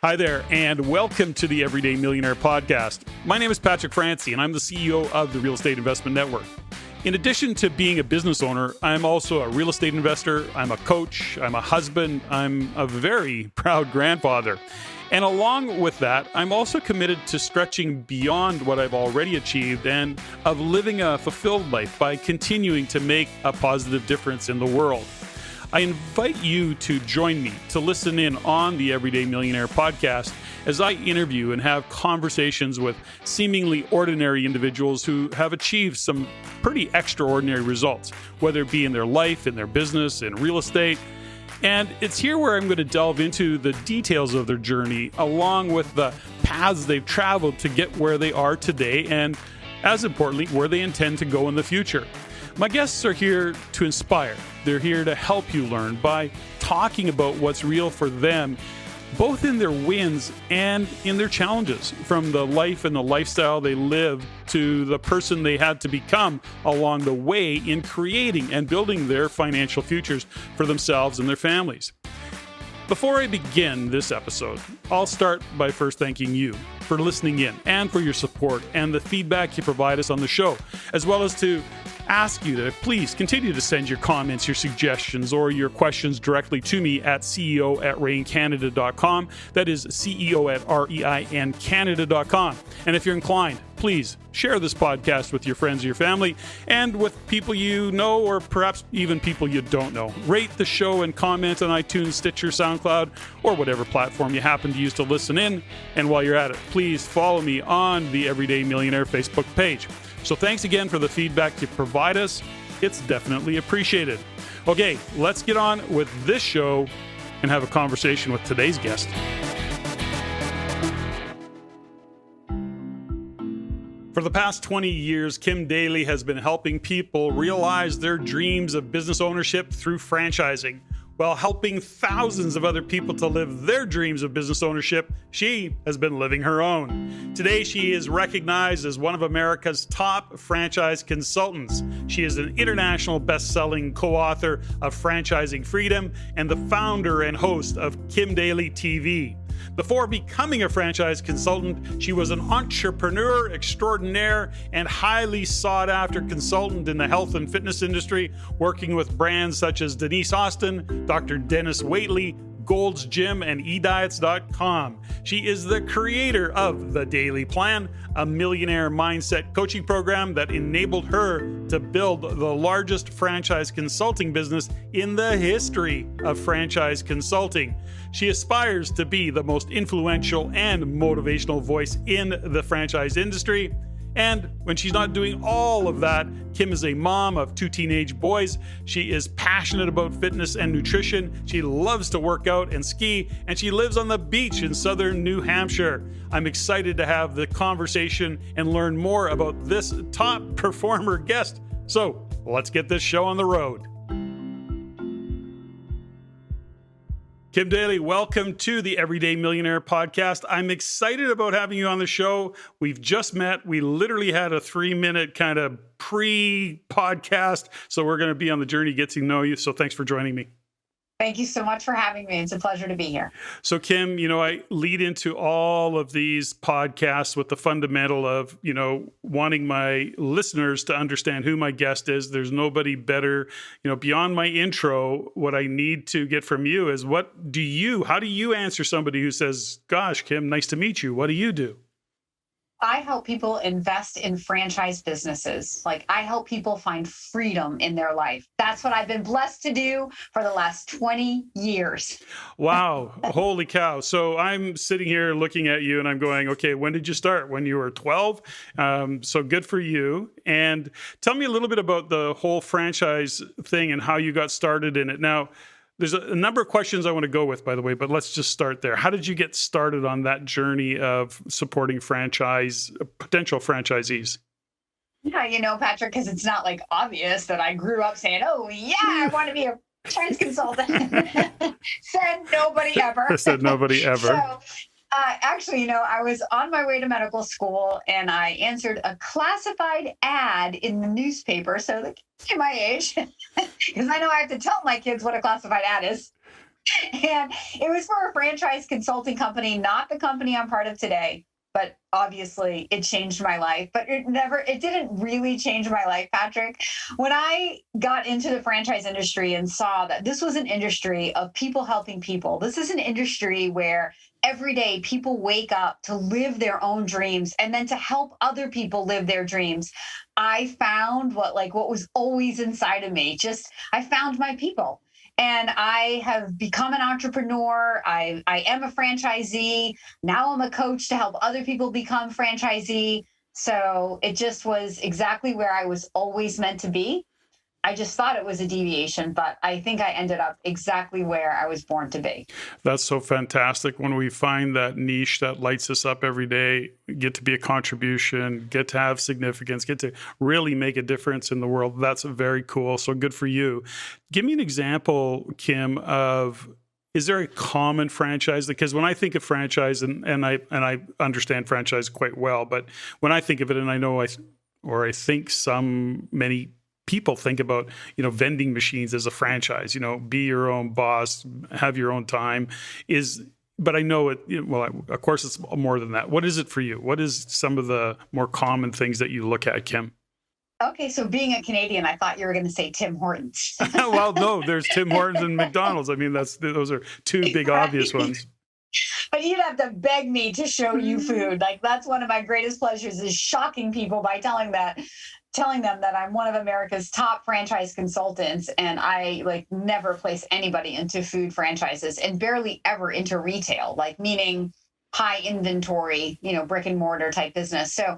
Hi there, and welcome to the Everyday Millionaire Podcast. My name is Patrick Francie, and I'm the CEO of the Real Estate Investment Network. In addition to being a business owner, I'm also a real estate investor, I'm a coach, I'm a husband, I'm a very proud grandfather. And along with that, I'm also committed to stretching beyond what I've already achieved and of living a fulfilled life by continuing to make a positive difference in the world. I invite you to join me to listen in on the Everyday Millionaire Podcast as I interview and have conversations with seemingly ordinary individuals who have achieved some pretty extraordinary results, whether it be in their life, in their business, in real estate. And it's here where I'm going to delve into the details of their journey, along with the paths they've traveled to get where they are today, and as importantly, where they intend to go in the future. My guests are here to inspire. They're here to help you learn by talking about what's real for them, both in their wins and in their challenges, from the life and the lifestyle they live to the person they had to become along the way in creating and building their financial futures for themselves and their families. Before I begin this episode, I'll start by first thanking you for listening in and for your support and the feedback you provide us on the show, as well as to ask you to please continue to send your comments, your suggestions, or your questions directly to me at ceo@reincanada.com. That is ceo@reincanada.com. And if you're inclined, please share this podcast with your friends or your family and with people you know, or perhaps even people you don't know. Rate the show and comment on iTunes, Stitcher, SoundCloud, or whatever platform you happen to use to listen in. And while you're at it, please follow me on the Everyday Millionaire Facebook page. So thanks again for the feedback you provide us. It's definitely appreciated. Okay, let's get on with this show and have a conversation with today's guest. For the past 20 years, Kim Daly has been helping people realize their dreams of business ownership through franchising. While helping thousands of other people to live their dreams of business ownership, she has been living her own. Today, she is recognized as one of America's top franchise consultants. She is an international best-selling co-author of Franchising Freedom and the founder and host of Kim Daly TV. Before becoming a franchise consultant, she was an entrepreneur extraordinaire and highly sought-after consultant in the health and fitness industry, working with brands such as Denise Austin, Dr. Dennis Waitley, Gold's Gym, and eDiets.com. She is the creator of The Daly Plan, a millionaire mindset coaching program that enabled her to build the largest franchise consulting business in the history of franchise consulting. She aspires to be the most influential and motivational voice in the franchise industry. And when she's not doing all of that, Kim is a mom of 2 teenage boys. She is passionate about fitness and nutrition. She loves to work out and ski, and she lives on the beach in southern New Hampshire. I'm excited to have the conversation and learn more about this top performer guest. So let's get this show on the road. Kim Daly, welcome to the Everyday Millionaire Podcast. I'm excited about having you on the show. We've just met. We literally had a 3-minute kind of pre-podcast, so we're going to be on the journey getting to know you. So thanks for joining me. Thank you so much for having me. It's a pleasure to be here. So Kim, I lead into all of these podcasts with the fundamental of, wanting my listeners to understand who my guest is. There's nobody better, beyond my intro. What I need to get from you is how do you answer somebody who says, gosh, Kim, nice to meet you. What do you do? I help people invest in franchise businesses. I help people find freedom in their life. That's what I've been blessed to do for the last 20 years. Wow. Holy cow. So I'm sitting here looking at you and I'm going, okay, when did you start? When you were 12? So good for you. And tell me a little bit about the whole franchise thing and how you got started in it. Now, there's a number of questions I want to go with, by the way, but let's just start there. How did you get started on that journey of supporting potential franchisees? Yeah, Patrick, because it's not obvious that I grew up saying, oh, yeah, I want to be a franchise consultant. Said nobody ever. Said nobody ever. So, actually, I was on my way to medical school and I answered a classified ad in the newspaper. So, my age, because I know I have to tell my kids what a classified ad is. And it was for a franchise consulting company, not the company I'm part of today. But obviously it changed my life, but it didn't really change my life, Patrick. When I got into the franchise industry and saw that this was an industry of people helping people, this is an industry where every day people wake up to live their own dreams and then to help other people live their dreams. I found what was always inside of me. I found my people. And I have become an entrepreneur. I am a franchisee. Now I'm a coach to help other people become franchisee. So it just was exactly where I was always meant to be. I just thought it was a deviation, but I think I ended up exactly where I was born to be. That's so fantastic when we find that niche that lights us up every day, get to be a contribution, get to have significance, get to really make a difference in the world. That's very cool. So good for you. Give me an example, Kim, of is there a common franchise? Because when I think of franchise, and I understand franchise quite well, but when I think of it, and I think many people think about, vending machines as a franchise, be your own boss, have your own time but I know it, of course it's more than that. What is it for you? What is some of the more common things that you look at, Kim? Okay, so being a Canadian, I thought you were going to say Tim Hortons. Well, no, there's Tim Hortons and McDonald's. I mean, those are two big obvious ones. But you'd have to beg me to show you food. Like, that's one of my greatest pleasures, is shocking people by telling them that I'm one of America's top franchise consultants, and I never place anybody into food franchises and barely ever into retail, meaning high inventory, brick and mortar type business. So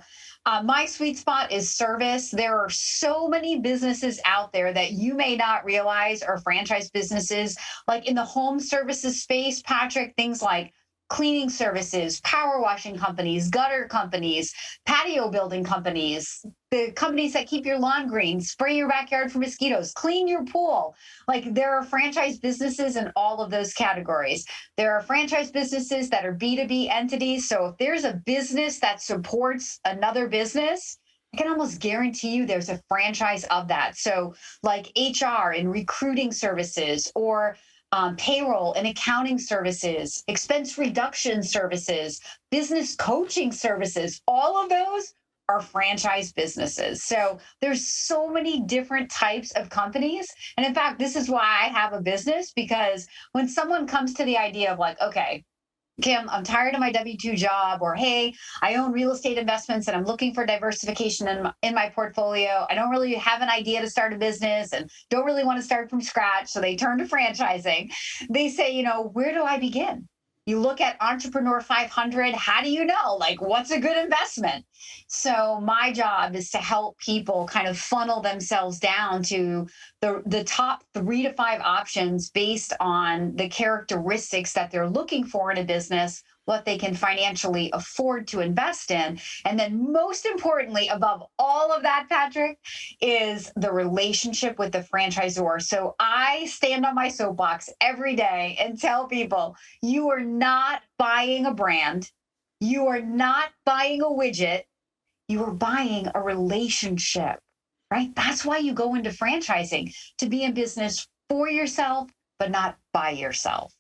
my sweet spot is service. There are so many businesses out there that you may not realize are franchise businesses, like in the home services space, Patrick, things like cleaning services, power washing companies, gutter companies, patio building companies, the companies that keep your lawn green, spray your backyard for mosquitoes, clean your pool. There are franchise businesses in all of those categories. There are franchise businesses that are B2B entities. So if there's a business that supports another business, I can almost guarantee you there's a franchise of that. So like HR and recruiting services, or payroll and accounting services, expense reduction services, business coaching services, all of those are franchise businesses. So there's so many different types of companies. And in fact, this is why I have a business, because when someone comes to the idea of okay, Kim, I'm tired of my W-2 job, or hey, I own real estate investments and I'm looking for diversification in my portfolio. I don't really have an idea to start a business and don't really want to start from scratch. So they turn to franchising. They say, where do I begin? You look at Entrepreneur 500. How do you know? What's a good investment? So my job is to help people kind of funnel themselves down to the top 3 to 5 options based on the characteristics that they're looking for in a business, what they can financially afford to invest in. And then most importantly, above all of that, Patrick, is the relationship with the franchisor. So I stand on my soapbox every day and tell people, you are not buying a brand. You are not buying a widget. You are buying a relationship, right? That's why you go into franchising, to be in business for yourself, but not by yourself.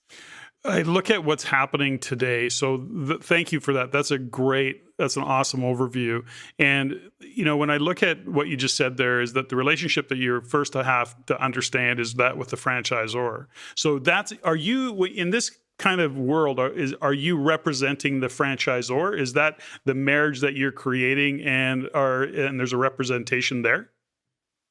I look at what's happening today. So thank you for that. That's an awesome overview. And, when I look at what you just said there, is that the relationship that you're first to have to understand is that with the franchisor. So are you in this kind of world, are you representing the franchisor? Is that the marriage that you're creating, and there's a representation there?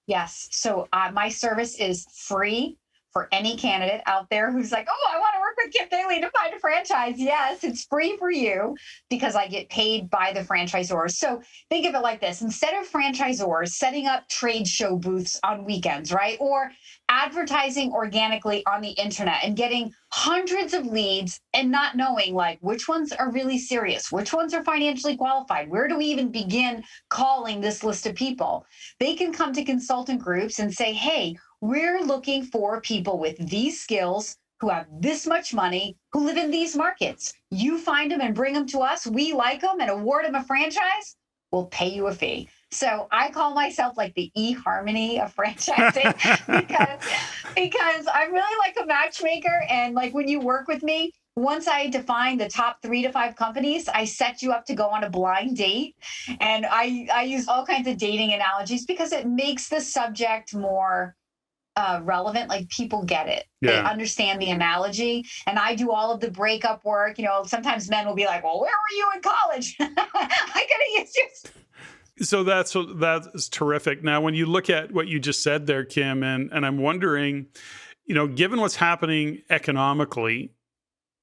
Yes. So my service is free for any candidate out there who's like, oh, I want to work with Kim Daly to find a franchise. Yes, it's free for you because I get paid by the franchisors. So think of it like this. Instead of franchisors setting up trade show booths on weekends, right? Or advertising organically on the internet and getting hundreds of leads and not knowing which ones are really serious, which ones are financially qualified, where do we even begin calling this list of people? They can come to consultant groups and say, hey, we're looking for people with these skills, who have this much money, who live in these markets. You find them and bring them to us. We like them and award them a franchise. We'll pay you a fee. So I call myself like the eHarmony of franchising because I'm really like a matchmaker. And like when you work with me, once I define the top 3 to 5 companies, I set you up to go on a blind date. And I use all kinds of dating analogies because it makes the subject more relevant. Like people get it. They Yeah. understand the analogy. And I do all of the breakup work. Sometimes men will be like, well, where were you in college? I gotta use your. So that's terrific. Now, when you look at what you just said there, Kim, and I'm wondering, given what's happening economically,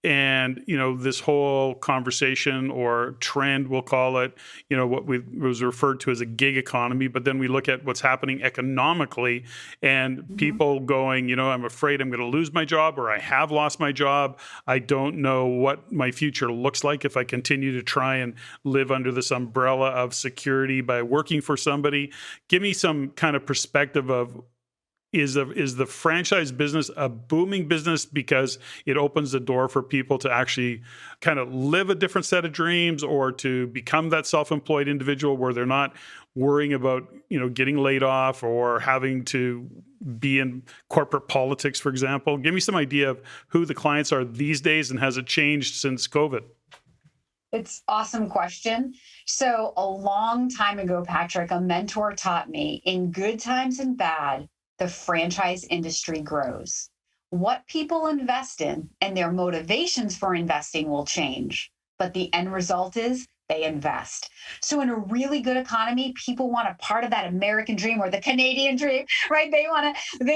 and this whole conversation or trend, we'll call it, what was referred to as a gig economy, but then we look at what's happening economically, and people going, I'm afraid I'm going to lose my job, or I have lost my job. I don't know what my future looks like if I continue to try and live under this umbrella of security by working for somebody. Give me some kind of perspective of, is the franchise business a booming business because it opens the door for people to actually kind of live a different set of dreams, or to become that self-employed individual where they're not worrying about, getting laid off or having to be in corporate politics, for example? Give me some idea of who the clients are these days, and has it changed since COVID? It's an awesome question. So a long time ago, Patrick, a mentor taught me, in good times and bad, the franchise industry grows. What people invest in and their motivations for investing will change, but the end result is they invest. So in a really good economy, people want a part of that American dream or the Canadian dream, right? They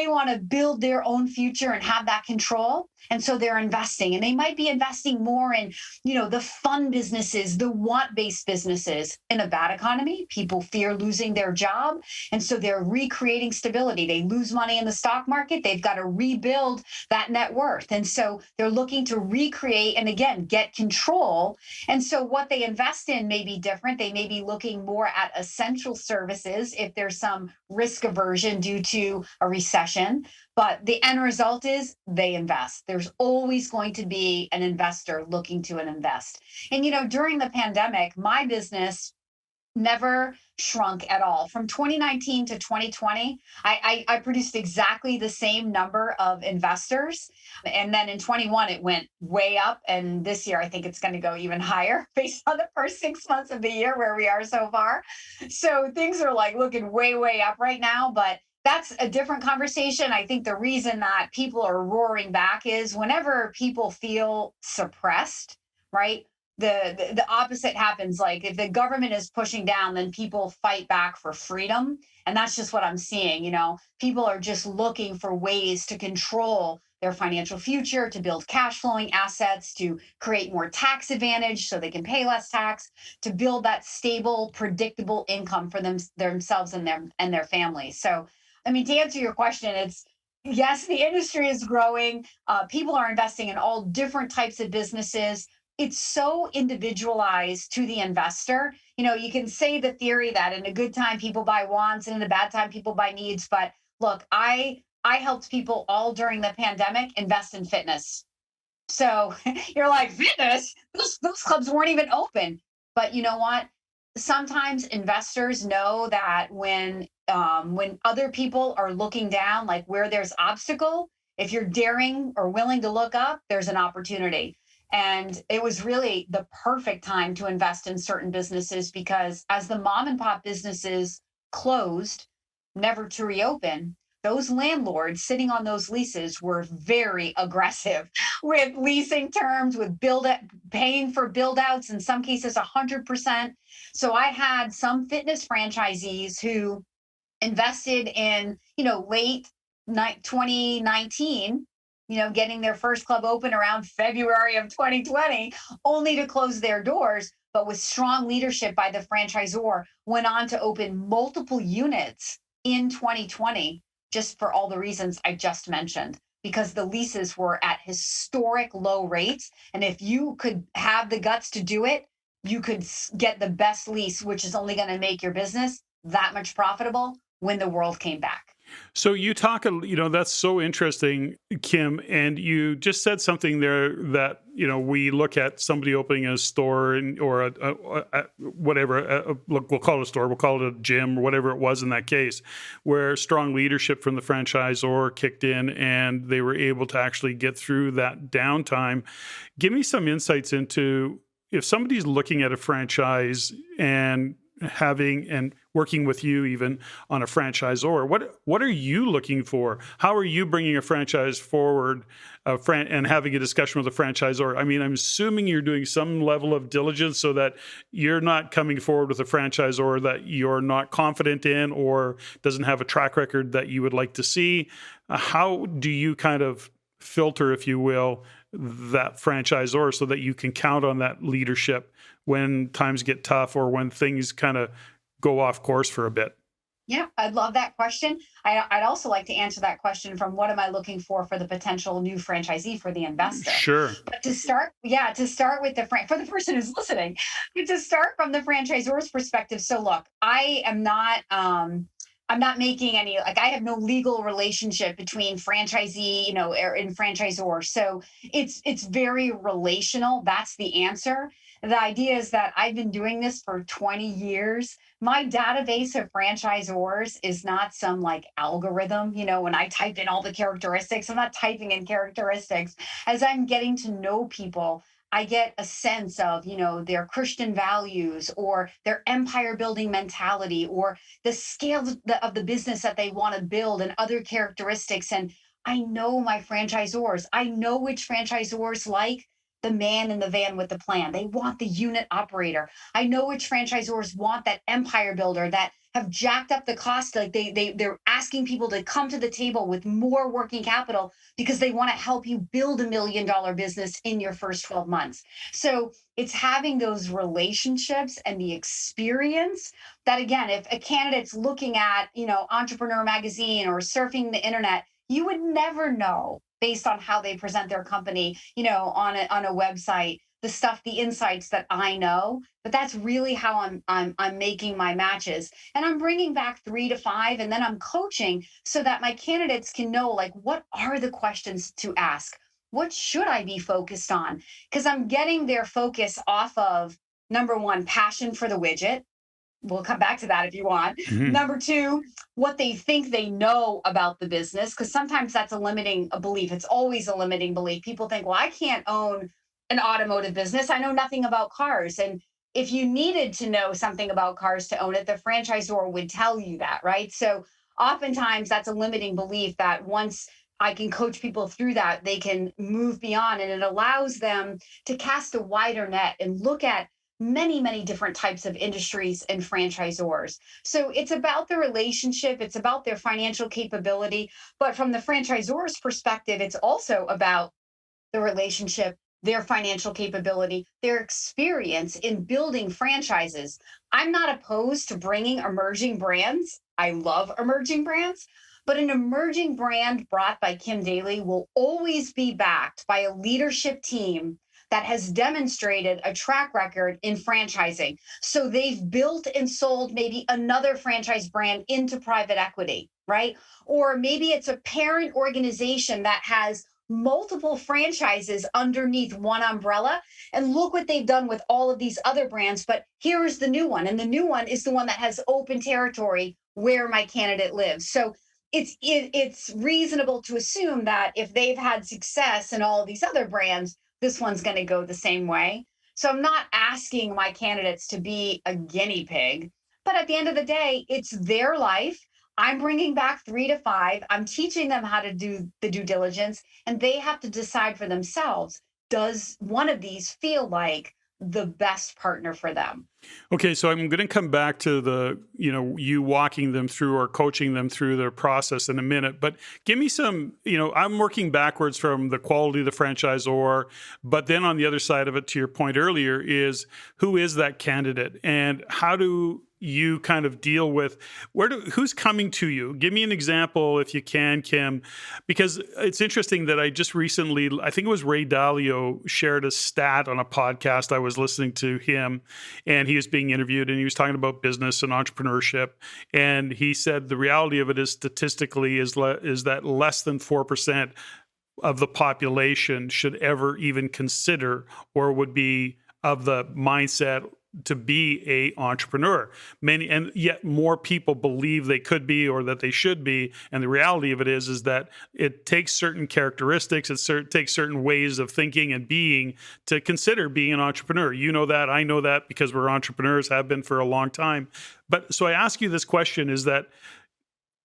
want to build their own future and have that control. And so they're investing, and they might be investing more in, the fun businesses, the want-based businesses. In a bad economy, people fear losing their job. And so they're recreating stability. They lose money in the stock market. They've got to rebuild that net worth. And so they're looking to recreate and, again, get control. And so what they invest in may be different. They may be looking more at essential services if there's some risk aversion due to a recession. But the end result is they invest. There's always going to be an investor looking to invest. And, during the pandemic, my business never shrunk at all. From 2019 to 2020, I produced exactly the same number of investors. And then in 21, it went way up. And this year, I think it's going to go even higher based on the first 6 months of the year where we are so far. So things are like looking way, way up right now. But that's a different conversation. I think the reason that people are roaring back is whenever people feel suppressed, right? The opposite happens. Like if the government is pushing down, then people fight back for freedom. And that's just what I'm seeing. People are just looking for ways to control their financial future, to build cash flowing assets, to create more tax advantage so they can pay less tax, to build that stable, predictable income for themselves and their families. So, to answer your question, it's yes, the industry is growing. People are investing in all different types of businesses. It's so individualized to the investor. You can say the theory that in a good time, people buy wants, and in a bad time, people buy needs. But look, I helped people all during the pandemic invest in fitness. So you're like, fitness? Those clubs weren't even open. But you know what? Sometimes investors know that when other people are looking down, like where there's obstacle, if you're daring or willing to look up, there's an opportunity. And it was really the perfect time to invest in certain businesses because as the mom and pop businesses closed, never to reopen, those landlords sitting on those leases were very aggressive with leasing terms, with paying for build outs, in some cases 100%. So I had some fitness franchisees who invested in, late 2019, getting their first club open around February of 2020, only to close their doors, but with strong leadership by the franchisor, went on to open multiple units in 2020, just for all the reasons I just mentioned, because the leases were at historic low rates. And if you could have the guts to do it, you could get the best lease, which is only going to make your business that much profitable when the world came back. So you talk, that's so interesting, Kim, and you just said something there that, we look at somebody opening a store or look, we'll call it a store, we'll call it a gym or whatever it was in that case, where strong leadership from the franchisor kicked in and they were able to actually get through that downtime. Give me some insights into if somebody's looking at a franchise and working with you even on a franchisor, what are you looking for? How are you bringing a franchise forward and having a discussion with a franchisor? I mean, I'm assuming you're doing some level of diligence so that you're not coming forward with a franchisor that you're not confident in or doesn't have a track record that you would like to see. How do you kind of filter, if you will, that franchisor so that you can count on that leadership when times get tough or when things kind of go off course for a bit? Yeah, I'd love that question. I'd also like to answer that question from what am I looking for the potential new franchisee for the investor? Sure. But to start with for the person who's listening, to start from the franchisor's perspective. So look, I am not, I'm not making any, I have no legal relationship between franchisee, and franchisor. So it's very relational. That's the answer. The idea is that I've been doing this for 20 years. My database of franchisors is not some algorithm, when I type in all the characteristics, I'm not typing in characteristics. As I'm getting to know people, I get a sense of, their Christian values or their empire building mentality or the scale of the business that they want to build and other characteristics. And I know my franchisors. I know which franchisors like the man in the van with the plan. They want the unit operator. I know which franchisors want that empire builder that have jacked up the cost. They're asking people to come to the table with more working capital because they want to help you build $1 million business in your first 12 months. So it's having those relationships and the experience that, again, if a candidate's looking at, Entrepreneur Magazine or surfing the internet, you would never know based on how they present their company, on a website, the insights that I know. But that's really how I'm making my matches, and I'm bringing back 3 to 5, and then I'm coaching so that my candidates can know what are the questions to ask, what should I be focused on, because I'm getting their focus off of number 1, passion for the widget. We'll come back to that if you want. Mm-hmm. Number 2, what they think they know about the business, because sometimes that's a limiting belief. It's always a limiting belief. People think, well, I can't own an automotive business. I know nothing about cars. And if you needed to know something about cars to own it, the franchisor would tell you that, right? So oftentimes that's a limiting belief that once I can coach people through that, they can move beyond, and it allows them to cast a wider net and look at many, many different types of industries and franchisors. So it's about the relationship, it's about their financial capability. But from the franchisor's perspective, it's also about the relationship, their financial capability, their experience in building franchises. I'm not opposed to bringing emerging brands. I love emerging brands. But an emerging brand brought by Kim Daly will always be backed by a leadership team that has demonstrated a track record in franchising. So they've built and sold maybe another franchise brand into private equity, right? Or maybe it's a parent organization that has multiple franchises underneath one umbrella. And look what they've done with all of these other brands. But here is the new one. And the new one is the one that has open territory where my candidate lives. So it's reasonable to assume that if they've had success in all of these other brands, this one's going to go the same way. So I'm not asking my candidates to be a guinea pig, but at the end of the day, it's their life. I'm bringing back 3 to 5. I'm teaching them how to do the due diligence, and they have to decide for themselves, does one of these feel like the best partner for them? Okay, so I'm going to come back to the, you walking them through or coaching them through their process in a minute, but give me some, I'm working backwards from the quality of the franchisor, but then on the other side of it, to your point earlier, is who is that candidate and how do you kind of deal with, who's coming to you? Give me an example if you can, Kim, because it's interesting that I just recently, I think it was Ray Dalio shared a stat on a podcast. I was listening to him and he was being interviewed and he was talking about business and entrepreneurship. And he said the reality of it is statistically is that less than 4% of the population should ever even consider or would be of the mindset to be a entrepreneur. Many, and yet more people believe they could be or that they should be. And the reality of it is that it takes certain characteristics, it takes certain ways of thinking and being to consider being an entrepreneur. You know that, I know that because we're entrepreneurs, have been for a long time. But so I ask you this question is that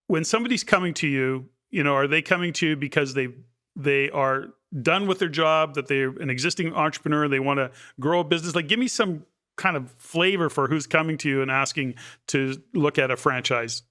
when somebody's coming to you, are they coming to you because they are done with their job, that they're an existing entrepreneur, they want to grow a business? Like, give me some kind of flavor for who's coming to you and asking to look at a franchise.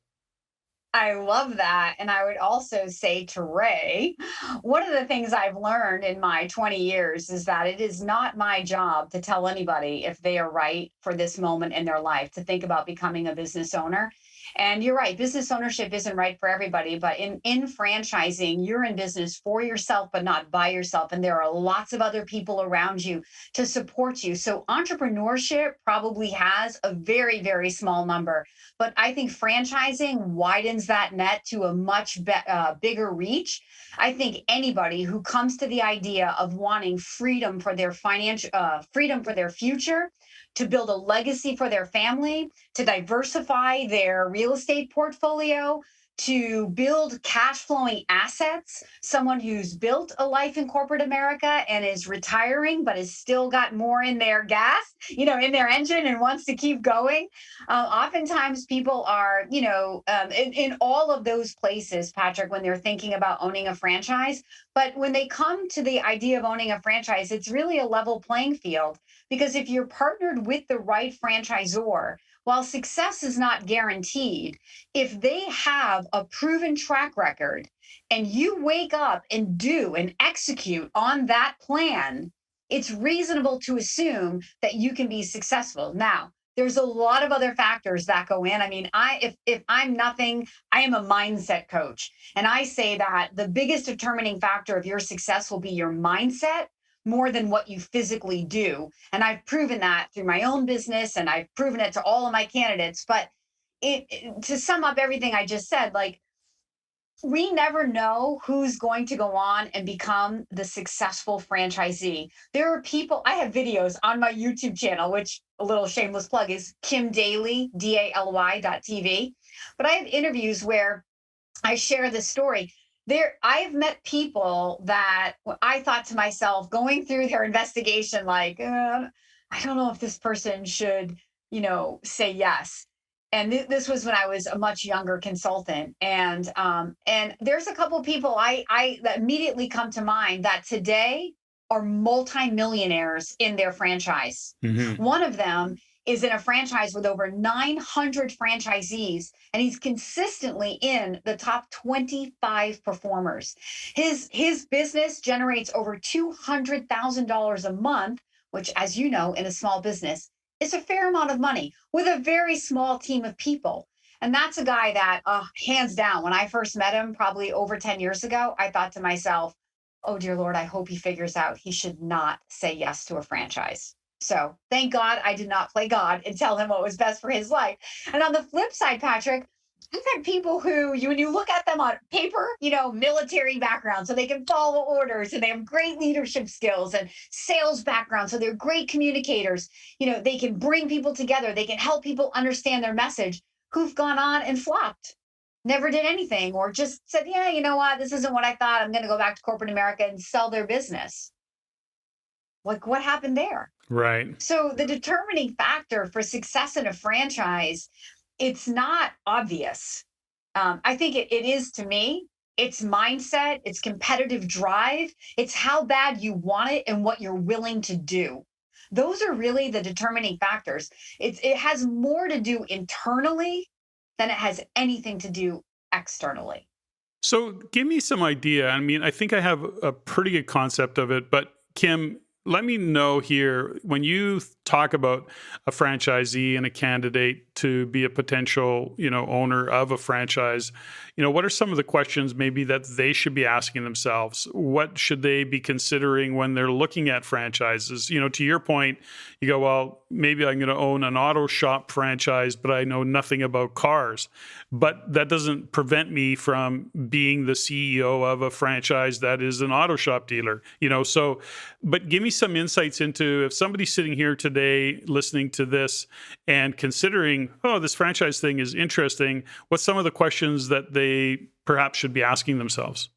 I love that. And I would also say to Ray, one of the things I've learned in my 20 years is that it is not my job to tell anybody if they are right for this moment in their life to think about becoming a business owner. And you're right, business ownership isn't right for everybody, but in franchising, you're in business for yourself, but not by yourself. And there are lots of other people around you to support you. So entrepreneurship probably has a very, very small number, but I think franchising widens that net to a much bigger reach. I think anybody who comes to the idea of wanting freedom for their freedom for their future, to build a legacy for their family, to diversify their real estate portfolio, to build cash flowing assets, someone who's built a life in corporate America and is retiring, but has still got more in their gas, in their engine and wants to keep going. Oftentimes people are, in all of those places, Patrick, when they're thinking about owning a franchise. But when they come to the idea of owning a franchise, it's really a level playing field. Because if you're partnered with the right franchisor, while success is not guaranteed, if they have a proven track record and you wake up and do and execute on that plan, it's reasonable to assume that you can be successful. Now, there's a lot of other factors that go in. I mean, if I'm nothing, I am a mindset coach. And I say that the biggest determining factor of your success will be your mindset more than what you physically do. And I've proven that through my own business and I've proven it to all of my candidates. But to sum up everything I just said, like, we never know who's going to go on and become the successful franchisee. There are people, I have videos on my YouTube channel, which a little shameless plug is Kim Daly, DALY.TV. But I have interviews where I share this story. I've met people that I thought to myself, going through their investigation, like, I don't know if this person should, say yes. And this was when I was a much younger consultant. And there's a couple of people that immediately come to mind that today are multimillionaires in their franchise. Mm-hmm. One of them is in a franchise with over 900 franchisees, and he's consistently in the top 25 performers. His business generates over $200,000 a month, which, as you know, in a small business is a fair amount of money with a very small team of people. And that's a guy that, hands down, when I first met him, probably over 10 years ago, I thought to myself, oh, dear Lord, I hope he figures out he should not say yes to a franchise. So thank God I did not play God and tell him what was best for his life. And on the flip side, Patrick, I've had people who, when you look at them on paper, military background, so they can follow orders and they have great leadership skills and sales background. So they're great communicators. They can bring people together. They can help people understand their message, who've gone on and flopped, never did anything, or just said, yeah, you know what? This isn't what I thought. I'm going to go back to corporate America and sell their business. Like, what happened there? Right. So the determining factor for success in a franchise, it's not obvious. I think it is to me. It's mindset, it's competitive drive, it's how bad you want it and what you're willing to do. Those are really the determining factors. It has more to do internally than it has anything to do externally. So give me some idea. I mean, I think I have a pretty good concept of it, but Kim, let me know here, when you talk about a franchisee and a candidate to be a potential, owner of a franchise, what are some of the questions maybe that they should be asking themselves? What should they be considering when they're looking at franchises? To your point, you go, well, maybe I'm going to own an auto shop franchise, but I know nothing about cars. But that doesn't prevent me from being the CEO of a franchise that is an auto shop dealer, but give me some insights into if somebody's sitting here today listening to this and considering, oh, this franchise thing is interesting, what's some of the questions that they perhaps should be asking themselves?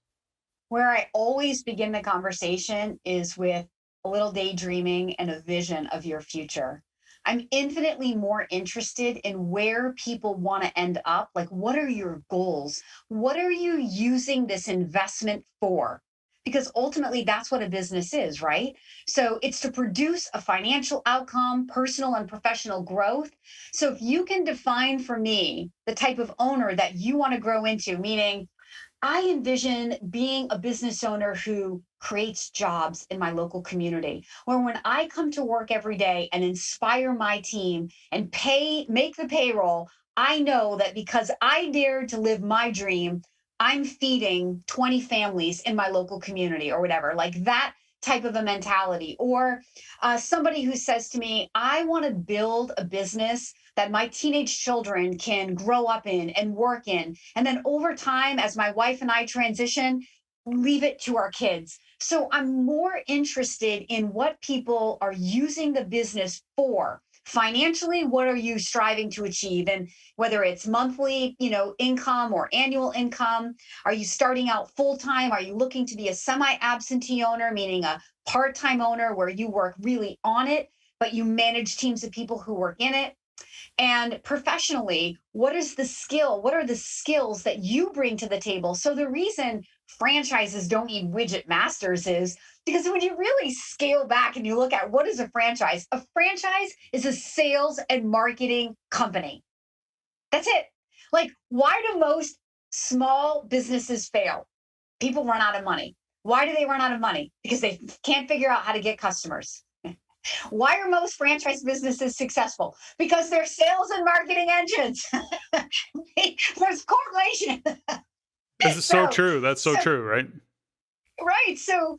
Where I always begin the conversation is with a little daydreaming and a vision of your future. I'm infinitely more interested in where people want to end up. Like, what are your goals? What are you using this investment for? Because ultimately, that's what a business is, right? So it's to produce a financial outcome, personal and professional growth. So if you can define for me the type of owner that you want to grow into, meaning I envision being a business owner who creates jobs in my local community, where when I come to work every day and inspire my team and make the payroll, I know that because I dared to live my dream, I'm feeding 20 families in my local community or whatever, like that type of a mentality. Or somebody who says to me, I want to build a business that my teenage children can grow up in and work in. And then over time, as my wife and I transition, leave it to our kids. So I'm more interested in what people are using the business for. Financially, what are you striving to achieve? And whether it's monthly, income or annual income, are you starting out full-time? Are you looking to be a semi-absentee owner, meaning a part-time owner where you work really on it, but you manage teams of people who work in it? And professionally, what is the skill? What are the skills that you bring to the table? So the reason franchises don't need widget masters is because when you really scale back and you look at what is a franchise is a sales and marketing company. That's it. Like, why do most small businesses fail? People run out of money. Why do they run out of money? Because they can't figure out how to get customers. Why are most franchise businesses successful? Because they're sales and marketing engines. There's correlation. This is so true. That's so true, right? Right. So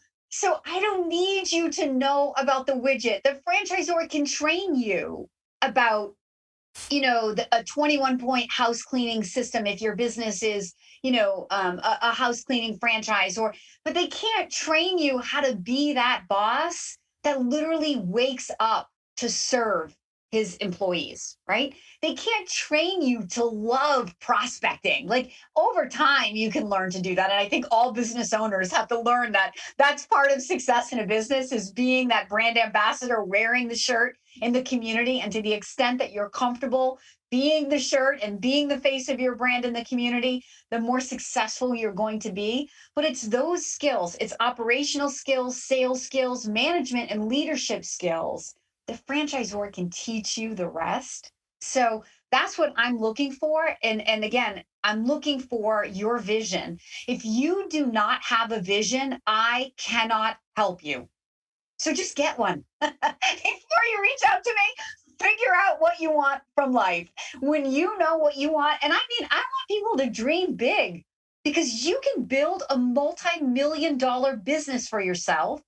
I don't need you to know about the widget. The franchisor can train you about, a 21-point house cleaning system if your business is, a house cleaning franchise, but they can't train you how to be that boss that literally wakes up to serve his employees, right? They can't train you to love prospecting. Like, over time, you can learn to do that. And I think all business owners have to learn that that's part of success in a business, is being that brand ambassador, wearing the shirt in the community. And to the extent that you're comfortable being the shirt and being the face of your brand in the community, the more successful you're going to be. But it's those skills, it's operational skills, sales skills, management and leadership skills. The franchisor can teach you the rest. So that's what I'm looking for. And again, I'm looking for your vision. If you do not have a vision, I cannot help you. So just get one. Before you reach out to me, figure out what you want from life. When you know what you want, and I want people to dream big, because you can build a multi-million-dollar business for yourself.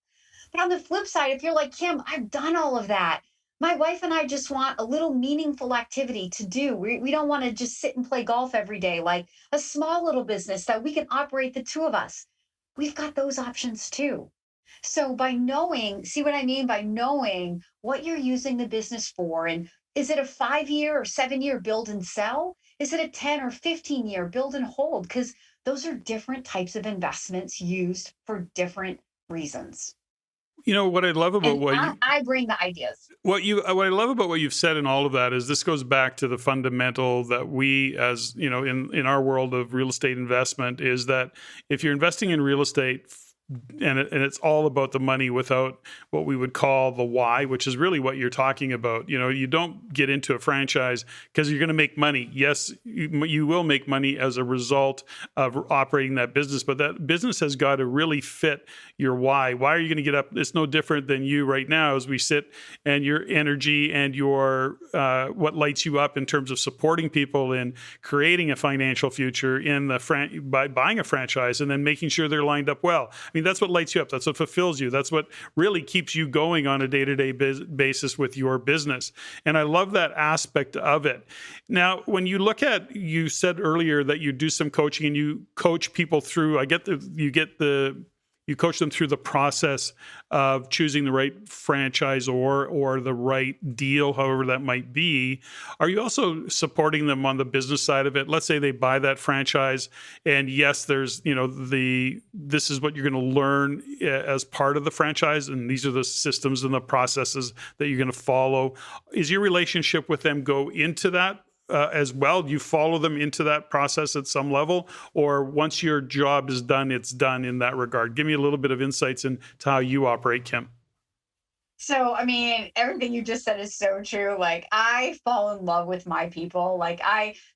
But on the flip side, if you're like, Kim, I've done all of that. My wife and I just want a little meaningful activity to do. We don't want to just sit and play golf every day, like a small little business that we can operate the two of us. We've got those options too. So by knowing, see what I mean? By knowing what you're using the business for, and is it a 5-year or 7-year build and sell? Is it a 10 or 15-year build and hold? Because those are different types of investments used for different reasons. What I love about I bring the ideas. What I love about what you've said in all of that is this goes back to the fundamental that we, as in our world of real estate investment, is that if you're investing in real estate, and it's all about the money without what we would call the why, which is really what you're talking about. You don't get into a franchise because you're going to make money. Yes, you will make money as a result of operating that business, but that business has got to really fit your why. Why are you going to get up? It's no different than you right now as we sit, and your energy and your what lights you up in terms of supporting people in creating a financial future in the by buying a franchise and then making sure they're lined up well. I mean, that's what lights you up. That's what fulfills you. That's what really keeps you going on a day-to-day basis with your business. And I love that aspect of it. Now, when you look at, you said earlier that you do some coaching and you coach people through, you coach them through the process of choosing the right franchise or the right deal, however that might be. Are you also supporting them on the business side of it? Let's say they buy that franchise, and yes, there's this is what you're going to learn as part of the franchise, and these are the systems and the processes that you're going to follow. Is your relationship with them go into that as well? Do you follow them into that process at some level, or once your job is done, it's done in that regard? Give me a little bit of insights into how you operate, Kim. So, I mean, everything you just said is so true. Like, I fall in love with my people.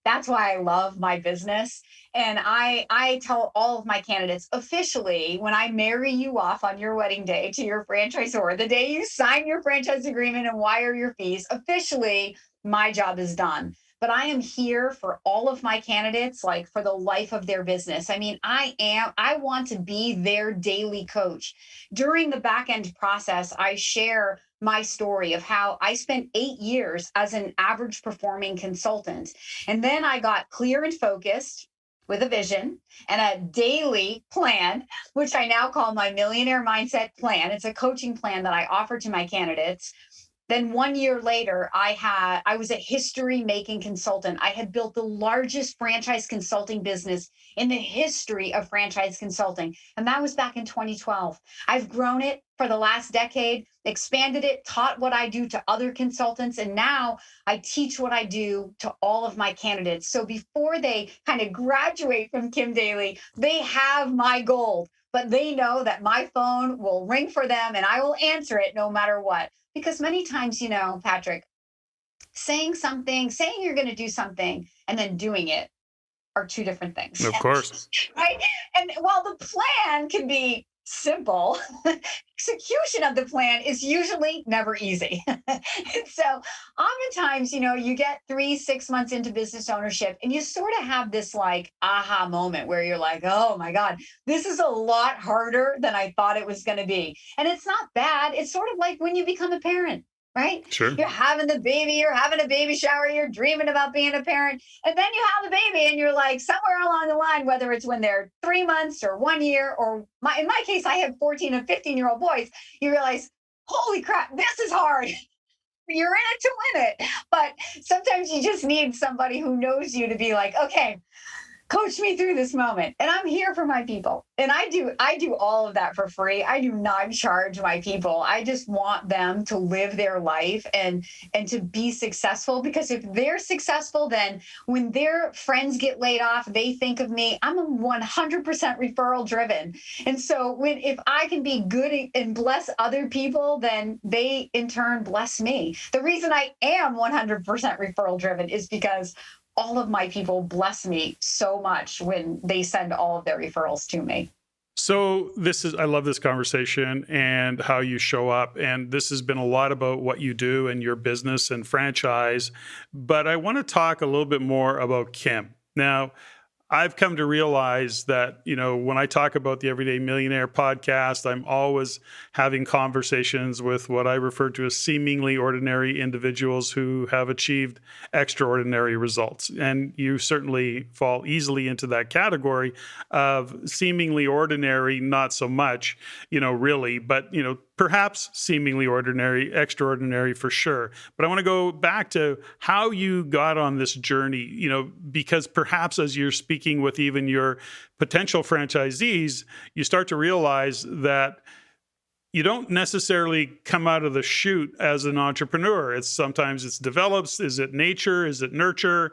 That's why I love my business. And I tell all of my candidates officially, when I marry you off on your wedding day to your franchisor, the day you sign your franchise agreement and wire your fees, officially, my job is done. But I am here for all of my candidates, like for the life of their business. I mean, I want to be their daily coach. During the back end process, I share my story of how I spent 8 years as an average performing consultant. And then I got clear and focused with a vision and a daily plan, which I now call my Millionaire Mindset Plan. It's a coaching plan that I offer to my candidates. Then 1 year later, I was a history-making consultant. I had built the largest franchise consulting business in the history of franchise consulting. And that was back in 2012. I've grown it for the last decade, expanded it, taught what I do to other consultants. And now I teach what I do to all of my candidates. So before they kind of graduate from Kim Daly, they have my gold, but they know that my phone will ring for them and I will answer it no matter what. Because many times, Patrick, saying you're going to do something and then doing it are two different things. Of course. Right? And while the plan can be simple, execution of the plan is usually never easy. And so oftentimes, you get 3-6 months into business ownership and you sort of have this like aha moment where you're like, oh my God, this is a lot harder than I thought it was going to be. And it's not bad. It's sort of like when you become a parent. Right? Sure. You're having a baby shower, you're dreaming about being a parent, and then you have the baby and you're like somewhere along the line, whether it's when they're 3 months or 1 year, or in my case, I have 14 and 15-year-old boys, you realize, holy crap, this is hard. You're in it to win it. But sometimes you just need somebody who knows you to be like, okay, coach me through this moment. And I'm here for my people. And I do all of that for free. I do not charge my people. I just want them to live their life and to be successful, because if they're successful, then when their friends get laid off, they think of me. I'm a 100% referral driven. And so if I can be good and bless other people, then they in turn bless me. The reason I am 100% referral driven is because all of my people bless me so much when they send all of their referrals to me. So I love this conversation and how you show up. And this has been a lot about what you do and your business and franchise. But I want to talk a little bit more about Kim. Now, I've come to realize that, when I talk about the Everyday Millionaire podcast, I'm always having conversations with what I refer to as seemingly ordinary individuals who have achieved extraordinary results. And you certainly fall easily into that category of seemingly ordinary, not so much, really, but, perhaps seemingly ordinary, extraordinary for sure. But I want to go back to how you got on this journey, because perhaps as you're speaking with even your potential franchisees, you start to realize that you don't necessarily come out of the chute as an entrepreneur. Sometimes it's develops. Is it nature? Is it nurture?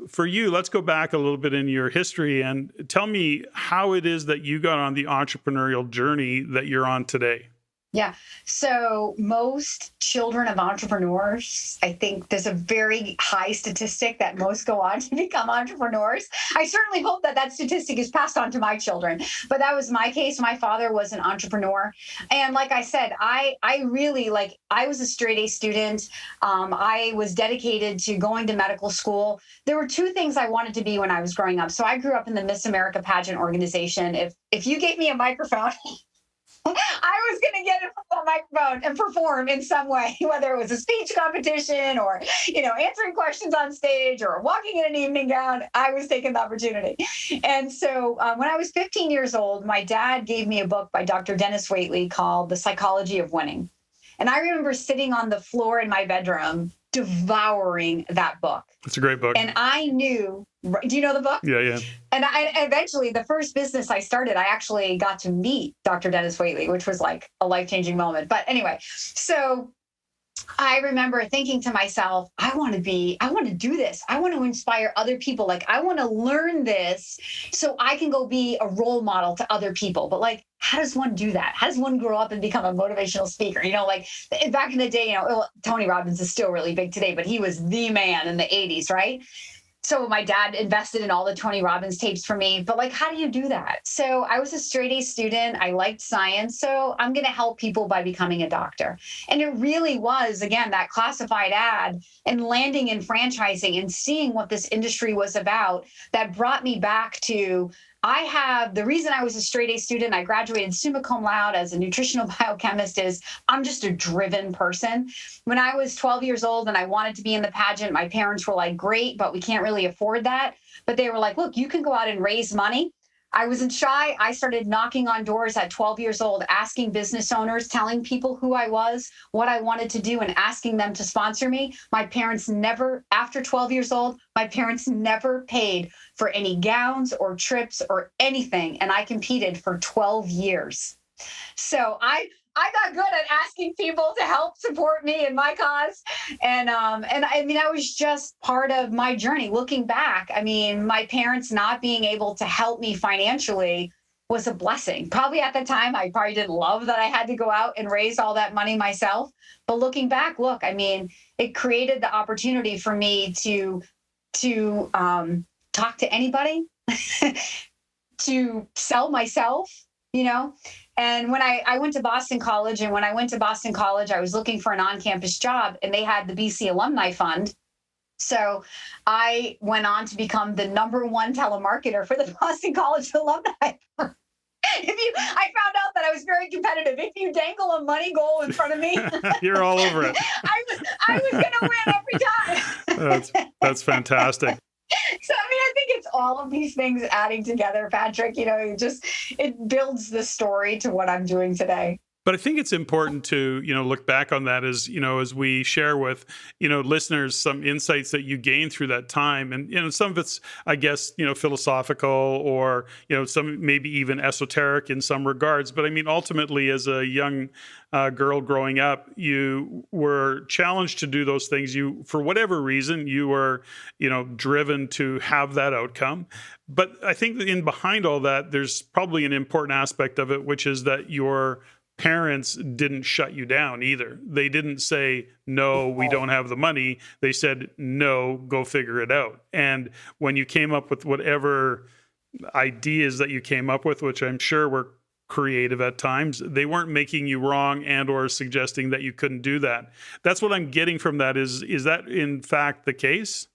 for you, let's go back a little bit in your history and tell me how it is that you got on the entrepreneurial journey that you're on today. Yeah. So most children of entrepreneurs, I think there's a very high statistic that most go on to become entrepreneurs. I certainly hope that that statistic is passed on to my children, but that was my case. My father was an entrepreneur. And like I said, I really I was a straight A student. I was dedicated to going to medical school. There were two things I wanted to be when I was growing up. So I grew up in the Miss America pageant organization. If you gave me a microphone, I was going to get in front of the microphone and perform in some way, whether it was a speech competition or, answering questions on stage or walking in an evening gown. I was taking the opportunity. And so when I was 15 years old, my dad gave me a book by Dr. Dennis Waitley called The Psychology of Winning. And I remember sitting on the floor in my bedroom devouring that book. It's a great book. And I knew, do you know the book? Yeah. And I eventually, the first business I started, I actually got to meet Dr. Dennis Waitley, which was like a life-changing moment. But anyway, so I remember thinking to myself, I want to do this. I want to inspire other people. I want to learn this so I can go be a role model to other people. But how does one do that? How does one grow up and become a motivational speaker? Back in the day, Tony Robbins is still really big today, but he was the man in the 80s, right? So my dad invested in all the Tony Robbins tapes for me, but how do you do that? So I was a straight A student. I liked science. So I'm going to help people by becoming a doctor. And it really was, again, that classified ad and landing in franchising and seeing what this industry was about that brought me back to the reason I was a straight A student, I graduated summa cum laude as a nutritional biochemist, is I'm just a driven person. When I was 12 years old and I wanted to be in the pageant, my parents were like, great, but we can't really afford that. But they were like, look, you can go out and raise money. I wasn't shy. I started knocking on doors at 12 years old, asking business owners, telling people who I was, what I wanted to do, and asking them to sponsor me. My parents never, after 12 years old, my parents never paid for any gowns or trips or anything. And I competed for 12 years. So I got good at asking people to help support me in my cause. And that was just part of my journey. Looking back, my parents not being able to help me financially was a blessing. Probably at the time, I probably didn't love that I had to go out and raise all that money myself. But looking back, it created the opportunity for me to talk to anybody, to sell myself, And when I went to Boston College, I was looking for an on-campus job, and they had the BC Alumni Fund. So I went on to become the #1 telemarketer for the Boston College Alumni Fund. I found out that I was very competitive. If you dangle a money goal in front of me, you're all over it. I was going to win every time. That's fantastic. So, I think it's all of these things adding together, Patrick. It builds the story to what I'm doing today. But I think it's important to, look back on that as we share with, listeners some insights that you gained through that time. And, some of it's, I guess, philosophical or, some maybe even esoteric in some regards. But ultimately, as a young girl growing up, you were challenged to do those things. For whatever reason, you were, driven to have that outcome. But I think that in behind all that, there's probably an important aspect of it, which is that your parents didn't shut you down either. They didn't say, no, we don't have the money. They said, no, go figure it out. And when you came up with whatever ideas that you came up with, which I'm sure were creative at times, they weren't making you wrong and or suggesting that you couldn't do that. That's what I'm getting from that. Is that in fact the case?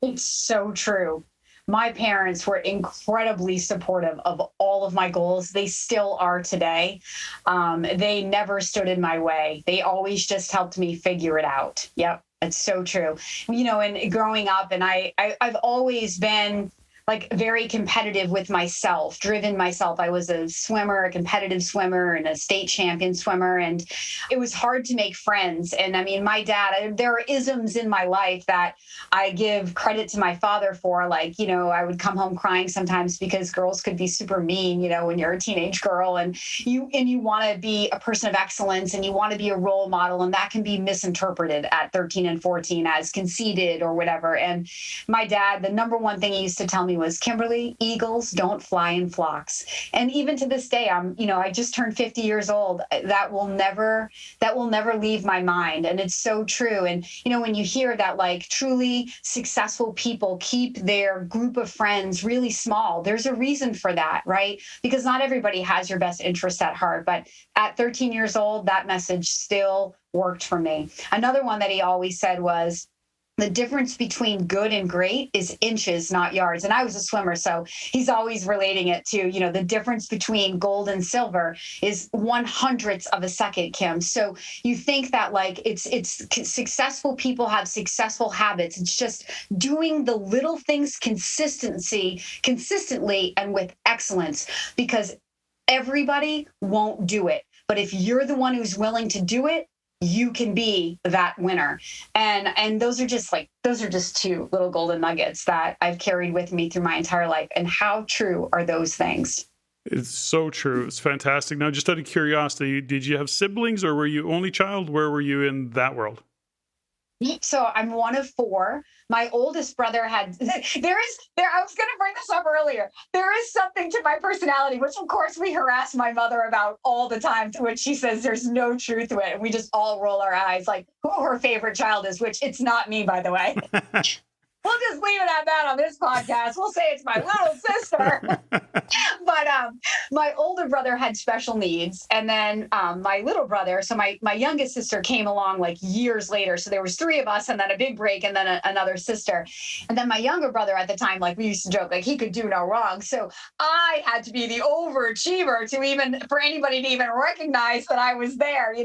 It's so true. My parents were incredibly supportive of all of my goals. They still are today. They never stood in my way. They always just helped me figure it out. Yep, it's so true. And growing up, and I've always been like very competitive with myself, driven myself. I was a swimmer, a competitive swimmer and a state champion swimmer. And it was hard to make friends. And I mean, my dad, there are isms in my life that I give credit to my father for. Like, I would come home crying sometimes because girls could be super mean, when you're a teenage girl and you want to be a person of excellence and you want to be a role model. And that can be misinterpreted at 13 and 14 as conceited or whatever. And my dad, the number one thing he used to tell me was, Kimberly, eagles don't fly in flocks. And even to this day, I just turned 50 years old. That will never leave my mind. And it's so true. And, when you hear that, like, truly successful people keep their group of friends really small, there's a reason for that, right? Because not everybody has your best interests at heart. But at 13 years old, that message still worked for me. Another one that he always said was, the difference between good and great is inches, not yards. And I was a swimmer, so he's always relating it to, the difference between gold and silver is 1/100th of a second, Kim. So you think that, like, it's successful people have successful habits. It's just doing the little things consistently and with excellence, because everybody won't do it. But if you're the one who's willing to do it, you can be that winner. And those are just two little golden nuggets that I've carried with me through my entire life. And how true are those things? It's so true. It's fantastic. Now, just out of curiosity, did you have siblings or were you only child? Where were you in that world? So I'm one of four. My oldest brother I was going to bring this up earlier. There is something to my personality, which of course we harass my mother about all the time, to which she says there's no truth to it. And we just all roll our eyes like who her favorite child is, which it's not me, by the way. We'll just leave it at that on this podcast. We'll say it's my little sister. But my older brother had special needs. And then my little brother, so my youngest sister came along like years later. So there was three of us and then a big break and then another sister. And then my younger brother at the time, like we used to joke, like he could do no wrong. So I had to be the overachiever for anybody to even recognize that I was there,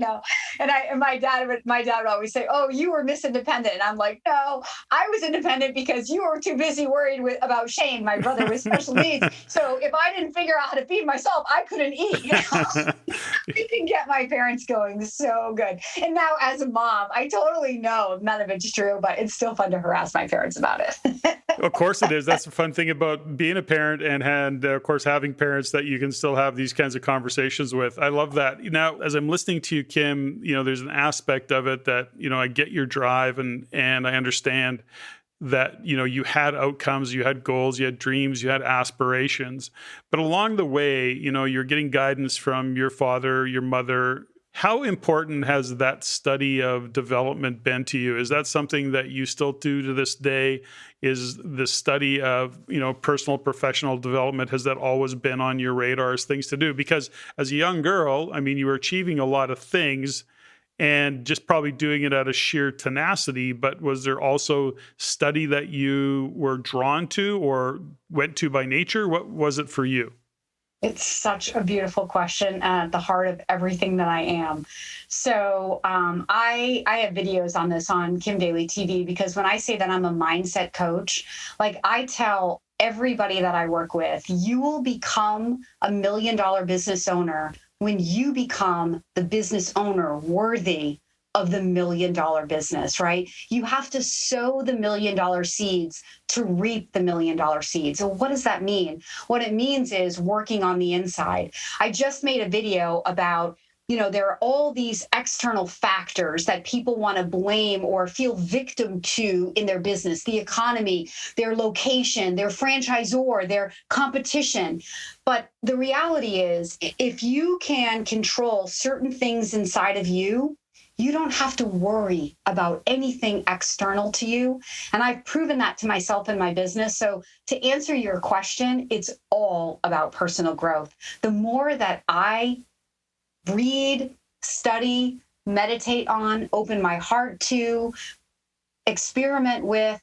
And my dad would always say, oh, you were Miss Independent. And I'm like, no, I was independent because you were too busy worried about Shane, my brother with special needs. So if I didn't figure out how to feed myself, I couldn't eat. I can get my parents going so good. And now as a mom, I totally know none of it's true, but it's still fun to harass my parents about it. Of course it is. That's the fun thing about being a parent and of course, having parents that you can still have these kinds of conversations with. I love that. Now, as I'm listening to you, Kim, there's an aspect of it that, I get your drive and I understand that, you had outcomes, you had goals, you had dreams, you had aspirations. But along the way, you're getting guidance from your father, your mother. How important has that study of development been to you? Is that something that you still do to this day? Is the study of, personal, professional development, has that always been on your radar as things to do? Because as a young girl, you were achieving a lot of things and just probably doing it out of sheer tenacity. But was there also study that you were drawn to or went to by nature? What was it for you? It's such a beautiful question at the heart of everything that I am. So I have videos on this on Kim Daly TV, because when I say that I'm a mindset coach, like I tell everybody that I work with, you will become $1 million business owner when you become the business owner worthy of the $1 million business, right? You have to sow the $1 million seeds to reap the $1 million seeds. So what does that mean? What it means is working on the inside. I just made a video about, there are all these external factors that people want to blame or feel victim to in their business: the economy, their location, their franchisor, their competition. But the reality is, if you can control certain things inside of you, you don't have to worry about anything external to you. And I've proven that to myself in my business. So to answer your question, it's all about personal growth. The more that I read, study, meditate on, open my heart to, experiment with,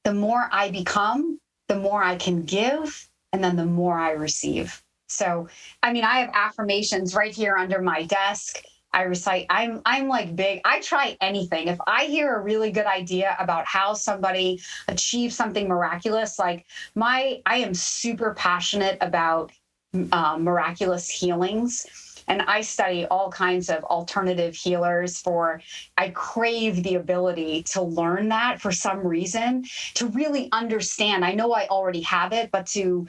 the more I become, the more I can give, and then the more I receive. So, I have affirmations right here under my desk. I recite. I'm like big. I try anything. If I hear a really good idea about how somebody achieves something miraculous, like I am super passionate about miraculous healings. And I study all kinds of alternative healers I crave the ability to learn that for some reason, to really understand. I know I already have it, but to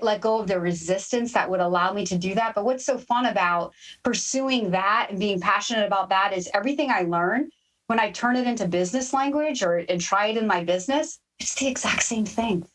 let go of the resistance that would allow me to do that. But what's so fun about pursuing that and being passionate about that is everything I learn, when I turn it into business language and try it in my business, it's the exact same thing,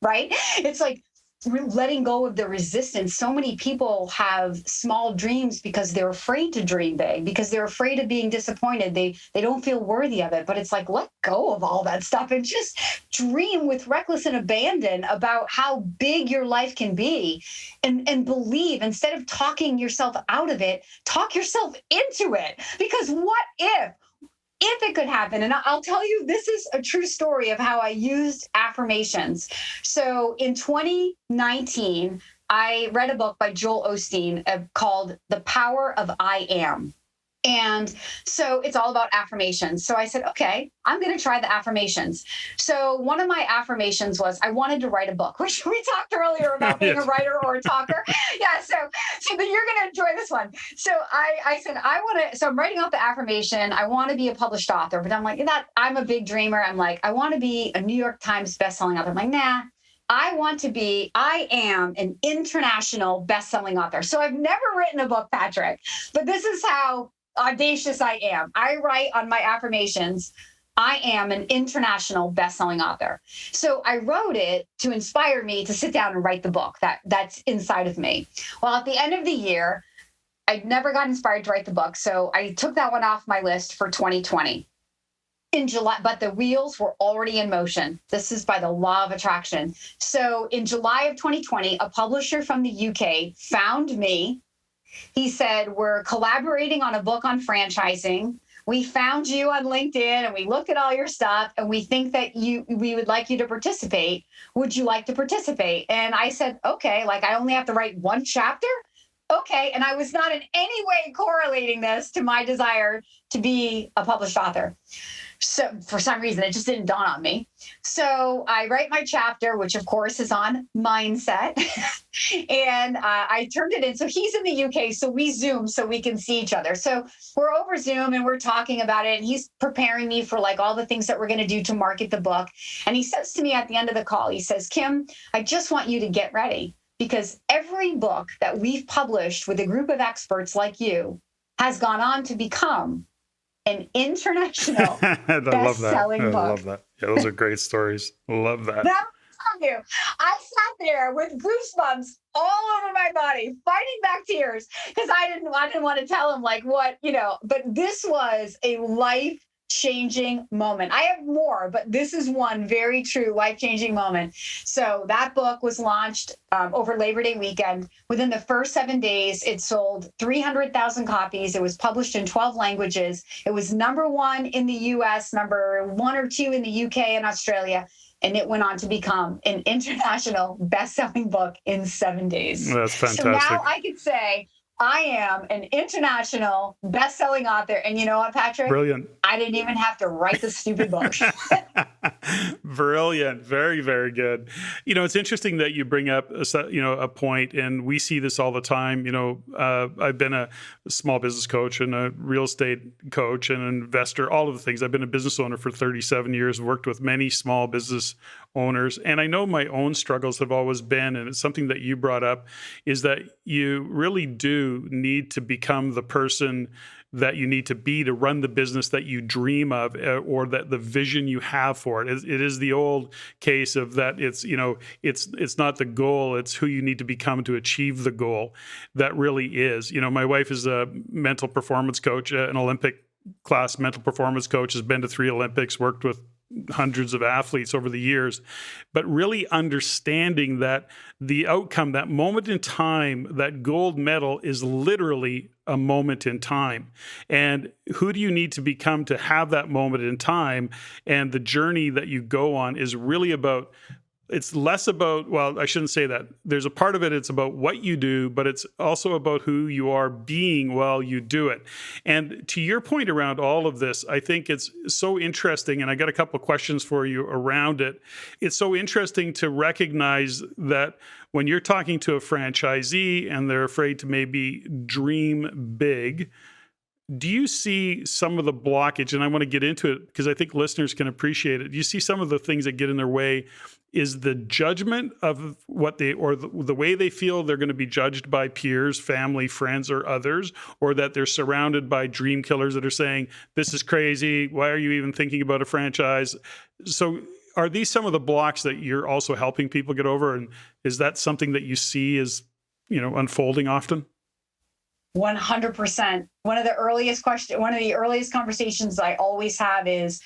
right? It's like letting go of the resistance. So many people have small dreams because they're afraid to dream big, because they're afraid of being disappointed. They don't feel worthy of it. But it's like, let go of all that stuff and just dream with reckless and abandon about how big your life can be, and believe. Instead of talking yourself out of it, talk yourself into it. Because what if it could happen? And I'll tell you, this is a true story of how I used affirmations. So in 2019, I read a book by Joel Osteen called The Power of I Am. And so it's all about affirmations. So I said, okay, I'm going to try the affirmations. So one of my affirmations was I wanted to write a book, which we talked earlier about being a writer or a talker. Yeah. So you're going to enjoy this one. So I said, so I'm writing out the affirmation. I want to be a published author, but I'm like, I'm a big dreamer. I'm like, I want to be a New York Times bestselling author. I'm like, nah. I am an international bestselling author. So I've never written a book, Patrick, but this is how audacious I am. I write on my affirmations, I am an international best-selling author. So I wrote it to inspire me to sit down and write the book that's inside of me. Well, at the end of the year, I never got inspired to write the book. So I took that one off my list for 2020. In July, but the wheels were already in motion. This is by the law of attraction. So in July of 2020, a publisher from the UK found me. He said, we're collaborating on a book on franchising. We found you on LinkedIn and we looked at all your stuff and we think that we would like you to participate. Would you like to participate? And I said, okay, like I only have to write one chapter? Okay. And I was not in any way correlating this to my desire to be a published author. So for some reason, it just didn't dawn on me. So I write my chapter, which of course is on mindset. And I turned it in. So he's in the UK. So we Zoom so we can see each other. So we're over Zoom and we're talking about it. And he's preparing me for like all the things that we're going to do to market the book. And he says to me at the end of the call, he says, Kim, I just want you to get ready, because every book that we've published with a group of experts like you has gone on to become an international best-selling book. I love that. Yeah, those are great stories. Love that. Now, I'm telling you, I sat there with goosebumps all over my body, fighting back tears, because I didn't want to tell him like what, but this was a life-changing moment. I have more, but this is one very true life-changing moment. So that book was launched over Labor Day weekend. Within the first 7 days, it sold 300,000 copies. It was published in 12 languages. It was #1 in the US, #1 or 2 in the UK and Australia. And it went on to become an international best-selling book in 7 days. That's fantastic. So now I could say, I am an international best-selling author. And you know what, Patrick? Brilliant. I didn't even have to write the stupid book. Brilliant. Very, very good. It's interesting that you bring up, a point, and we see this all the time. I've been a small business coach and a real estate coach and an investor, all of the things. I've been a business owner for 37 years, worked with many small business owners. And I know my own struggles have always been, and it's something that you brought up, is that you really do need to become the person that you need to be to run the business that you dream of, or that the vision you have for it. It is the old case of that it's not the goal, it's who you need to become to achieve the goal. That really is. My wife is a mental performance coach, an Olympic class mental performance coach, has been to 3 Olympics, worked with hundreds of athletes over the years, but really understanding that the outcome, that moment in time, that gold medal is literally a moment in time. And who do you need to become to have that moment in time? And the journey that you go on is really about it's less about, well, I shouldn't say that. There's a part of it, it's about what you do, but it's also about who you are being while you do it. And to your point around all of this, I think it's so interesting, and I got a couple of questions for you around it. It's so interesting to recognize that when you're talking to a franchisee and they're afraid to maybe dream big, do you see some of the blockage? And I want to get into it because I think listeners can appreciate it. Do you see some of the things that get in their way? Is the judgment of what they, or the way they feel they're going to be judged by peers, family, friends, or others, or that they're surrounded by dream killers that are saying, this is crazy. Why are you even thinking about a franchise? So are these some of the blocks that you're also helping people get over? And is that something that you see as, unfolding often? 100%. One of the earliest conversations I always have is,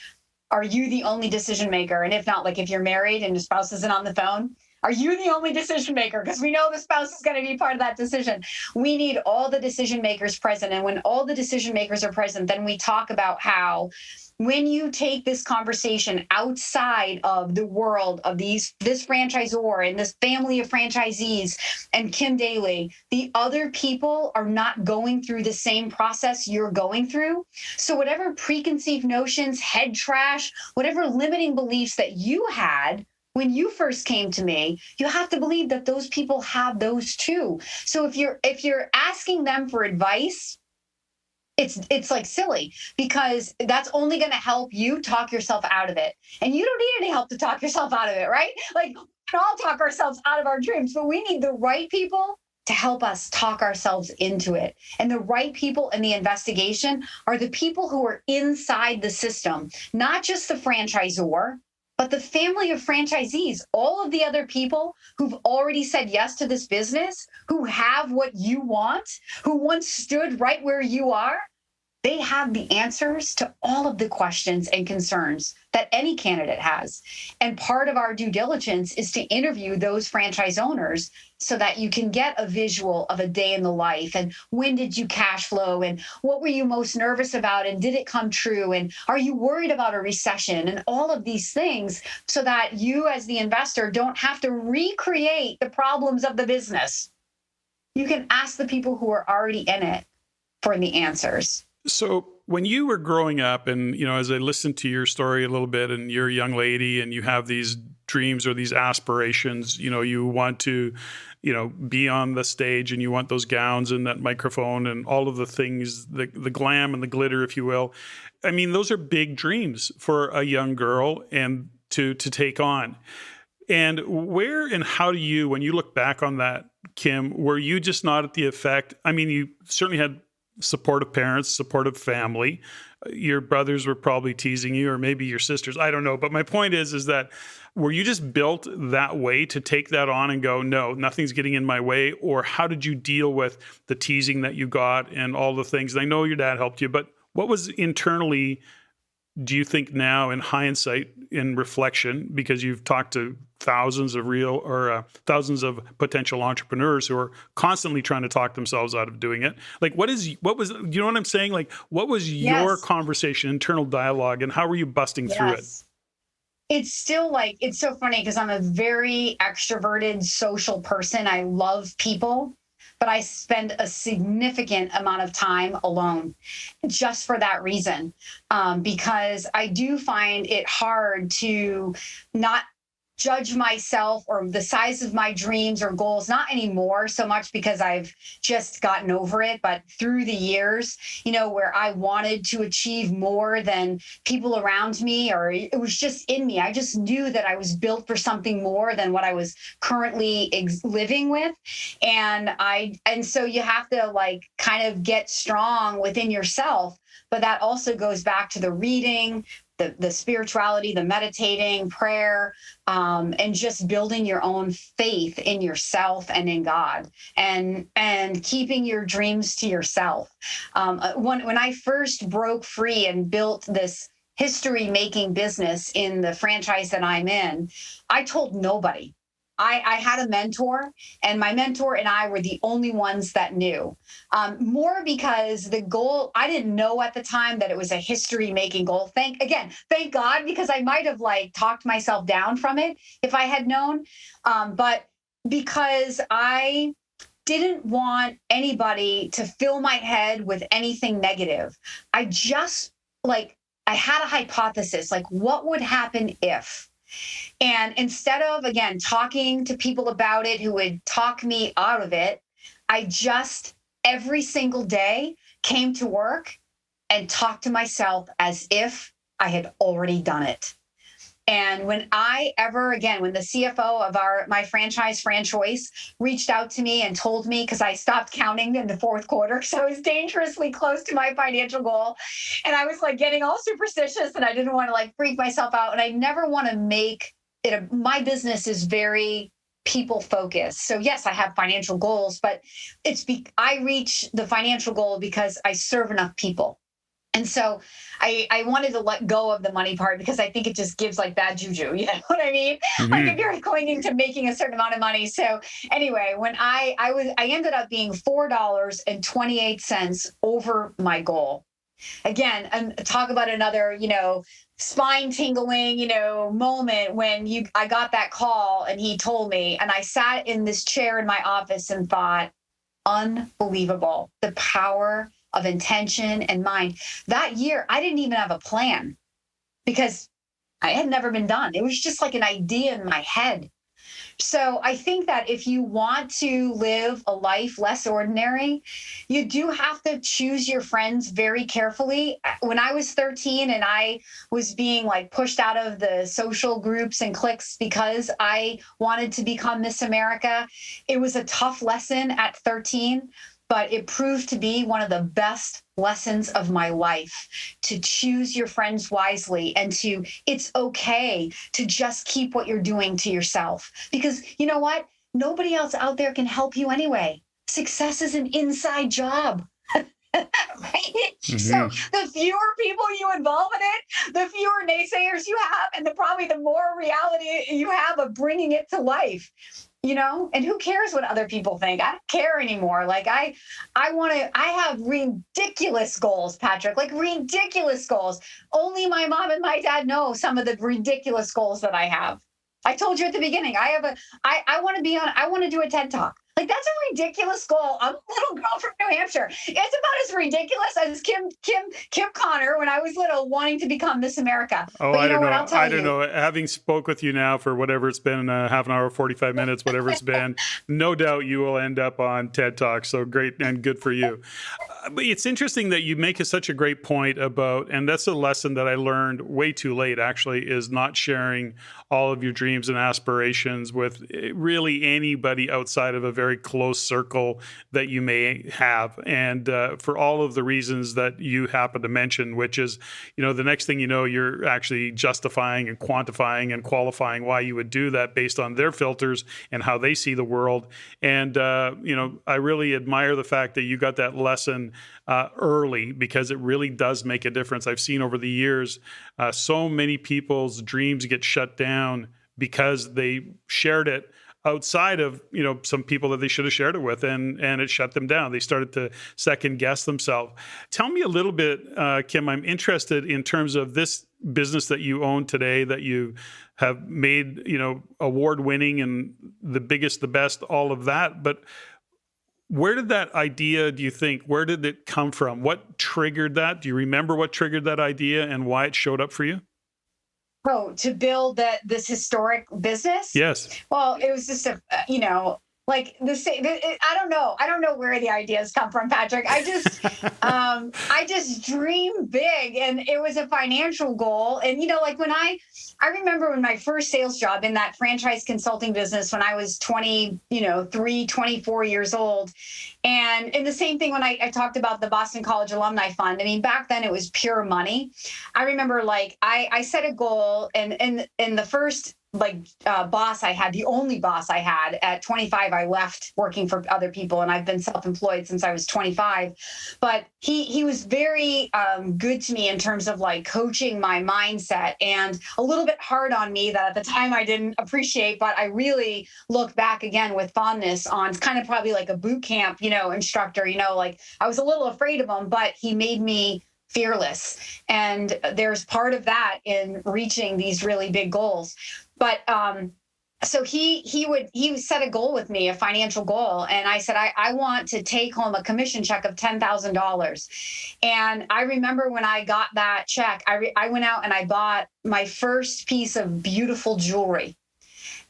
are you the only decision maker? And if not, like if you're married and your spouse isn't on the phone, are you the only decision maker? Because we know the spouse is going to be part of that decision. We need all the decision makers present. And when all the decision makers are present, then we talk about how when you take this conversation outside of the world of this franchisor and this family of franchisees and Kim Daly, the other people are not going through the same process you're going through. So whatever preconceived notions, head trash, whatever limiting beliefs that you had when you first came to me, you have to believe that those people have those too. So if you're asking them for advice, it's like silly, because that's only going to help you talk yourself out of it. And you don't need any help to talk yourself out of it, right? Like, we can all talk ourselves out of our dreams, but we need the right people to help us talk ourselves into it. And the right people in the investigation are the people who are inside the system, not just the franchisor, but the family of franchisees, all of the other people who've already said yes to this business, who have what you want, who once stood right where you are. They have the answers to all of the questions and concerns that any candidate has. And part of our due diligence is to interview those franchise owners so that you can get a visual of a day in the life. And when did you cash flow? And what were you most nervous about? And did it come true? And are you worried about a recession? And all of these things, so that you as the investor don't have to recreate the problems of the business. You can ask the people who are already in it for the answers. So when you were growing up, and, as I listened to your story a little bit, and you're a young lady and you have these dreams or these aspirations, you want to, be on the stage, and you want those gowns and that microphone and all of the things, the glam and the glitter, if you will. I mean, those are big dreams for a young girl and to take on. And where and how do you, when you look back on that, Kim, were you just not at the effect? I mean, you certainly had supportive parents, supportive family. Your brothers were probably teasing you, or maybe your sisters. I don't know. But my point is that were you just built that way to take that on and go, no, nothing's getting in my way? Or how did you deal with the teasing that you got and all the things? And I know your dad helped you, but what was internally, do you think now in hindsight, in reflection, because you've talked to thousands of potential entrepreneurs who are constantly trying to talk themselves out of doing it. Like, what was, you know what I'm saying? Like, what was your conversation, internal dialogue, and how were you busting through it? It's still it's so funny because I'm a very extroverted social person. I love people, but I spend a significant amount of time alone just for that reason. Because I do find it hard to not judge myself or the size of my dreams or goals, not anymore so much because I've just gotten over it, but through the years, where I wanted to achieve more than people around me, or it was just in me. I just knew that I was built for something more than what I was currently living with. And so you have to kind of get strong within yourself, but that also goes back to the reading, the spirituality, the meditating, prayer, and just building your own faith in yourself and in God, and keeping your dreams to yourself. When I first broke free and built this history-making business in the franchise that I'm in, I told nobody. I had a mentor, and my mentor and I were the only ones that knew. More because the goal, I didn't know at the time that it was a history-making goal. Thank God, because I might have like talked myself down from it if I had known. But because I didn't want anybody to fill my head with anything negative. I just I had a hypothesis, like what would happen if? And instead of, again, talking to people about it who would talk me out of it, I just every single day came to work and talked to myself as if I had already done it. And when when the CFO of my franchise, Franchoice, reached out to me and told me, because I stopped counting in the fourth quarter, so I was dangerously close to my financial goal. And I was like getting all superstitious, and I didn't want to like freak myself out. And I never want to make it, my business is very people focused. So yes, I have financial goals, but I reach the financial goal because I serve enough people. And so I wanted to let go of the money part because I think it just gives like bad juju. You know what I mean? Mm-hmm. Like if you're clinging to making a certain amount of money. So anyway, when I ended up being $4.28 over my goal. Again, and talk about another, spine tingling, moment when I got that call and he told me, and I sat in this chair in my office and thought, unbelievable, the power of intention and mind. That year, I didn't even have a plan because I had never been done. It was just like an idea in my head. So I think that if you want to live a life less ordinary, you do have to choose your friends very carefully. When I was 13 and I was being like pushed out of the social groups and cliques because I wanted to become Miss America, it was a tough lesson at 13. But it proved to be one of the best lessons of my life, to choose your friends wisely and it's okay to just keep what you're doing to yourself. Because you know what? Nobody else out there can help you anyway. Success is an inside job. Right? Mm-hmm. So the fewer people you involve in it, the fewer naysayers you have, and probably the more reality you have of bringing it to life. And who cares what other people think? I don't care anymore. Like I have ridiculous goals, Patrick, like ridiculous goals. Only my mom and my dad know some of the ridiculous goals that I have. I told you at the beginning, I want to do a TED Talk. Like that's a ridiculous goal. I'm a little girl from New Hampshire. It's about as ridiculous as Kim Connor when I was little wanting to become Miss America. Oh, I don't know. I don't know. Having spoke with you now for whatever it's been, half an hour, 45 minutes, whatever it's been, no doubt you will end up on TED Talk. So great and good for you. But it's interesting that you make such a great point about, and that's a lesson that I learned way too late, actually, is not sharing all of your dreams and aspirations with really anybody outside of a very close circle that you may have. And for all of the reasons that you happen to mention, which is, the next thing you know, you're actually justifying and quantifying and qualifying why you would do that based on their filters and how they see the world. And, I really admire the fact that you got that lesson early, because it really does make a difference. I've seen over the years, so many people's dreams get shut down because they shared it outside of, some people that they should have shared it with, and it shut them down. They started to second guess themselves. Tell me a little bit, Kim, I'm interested in terms of this business that you own today, that you have made, award winning and the biggest, the best, all of that. But where did that idea, do you think, where did it come from? What triggered that? Do you remember what triggered that idea and why it showed up for you? Oh, to build this historic business? Yes. Well, it was just like I don't know. I don't know where the ideas come from, Patrick. I just dream big, and it was a financial goal. And, like when I remember when my first sales job in that franchise consulting business, when I was 24 years old. And the same thing when I talked about the Boston College Alumni Fund. I mean, back then it was pure money. I remember I set a goal, and in the first boss I had, the only boss I had. At 25, I left working for other people, and I've been self-employed since I was 25. But he was very good to me in terms of like coaching my mindset, and a little bit hard on me that at the time I didn't appreciate, but I really look back again with fondness on kind of probably like a boot camp, instructor, like I was a little afraid of him, but he made me fearless. And there's part of that in reaching these really big goals. But so he set a goal with me, a financial goal. And I said, I want to take home a commission check of $10,000. And I remember when I got that check, I went out and I bought my first piece of beautiful jewelry.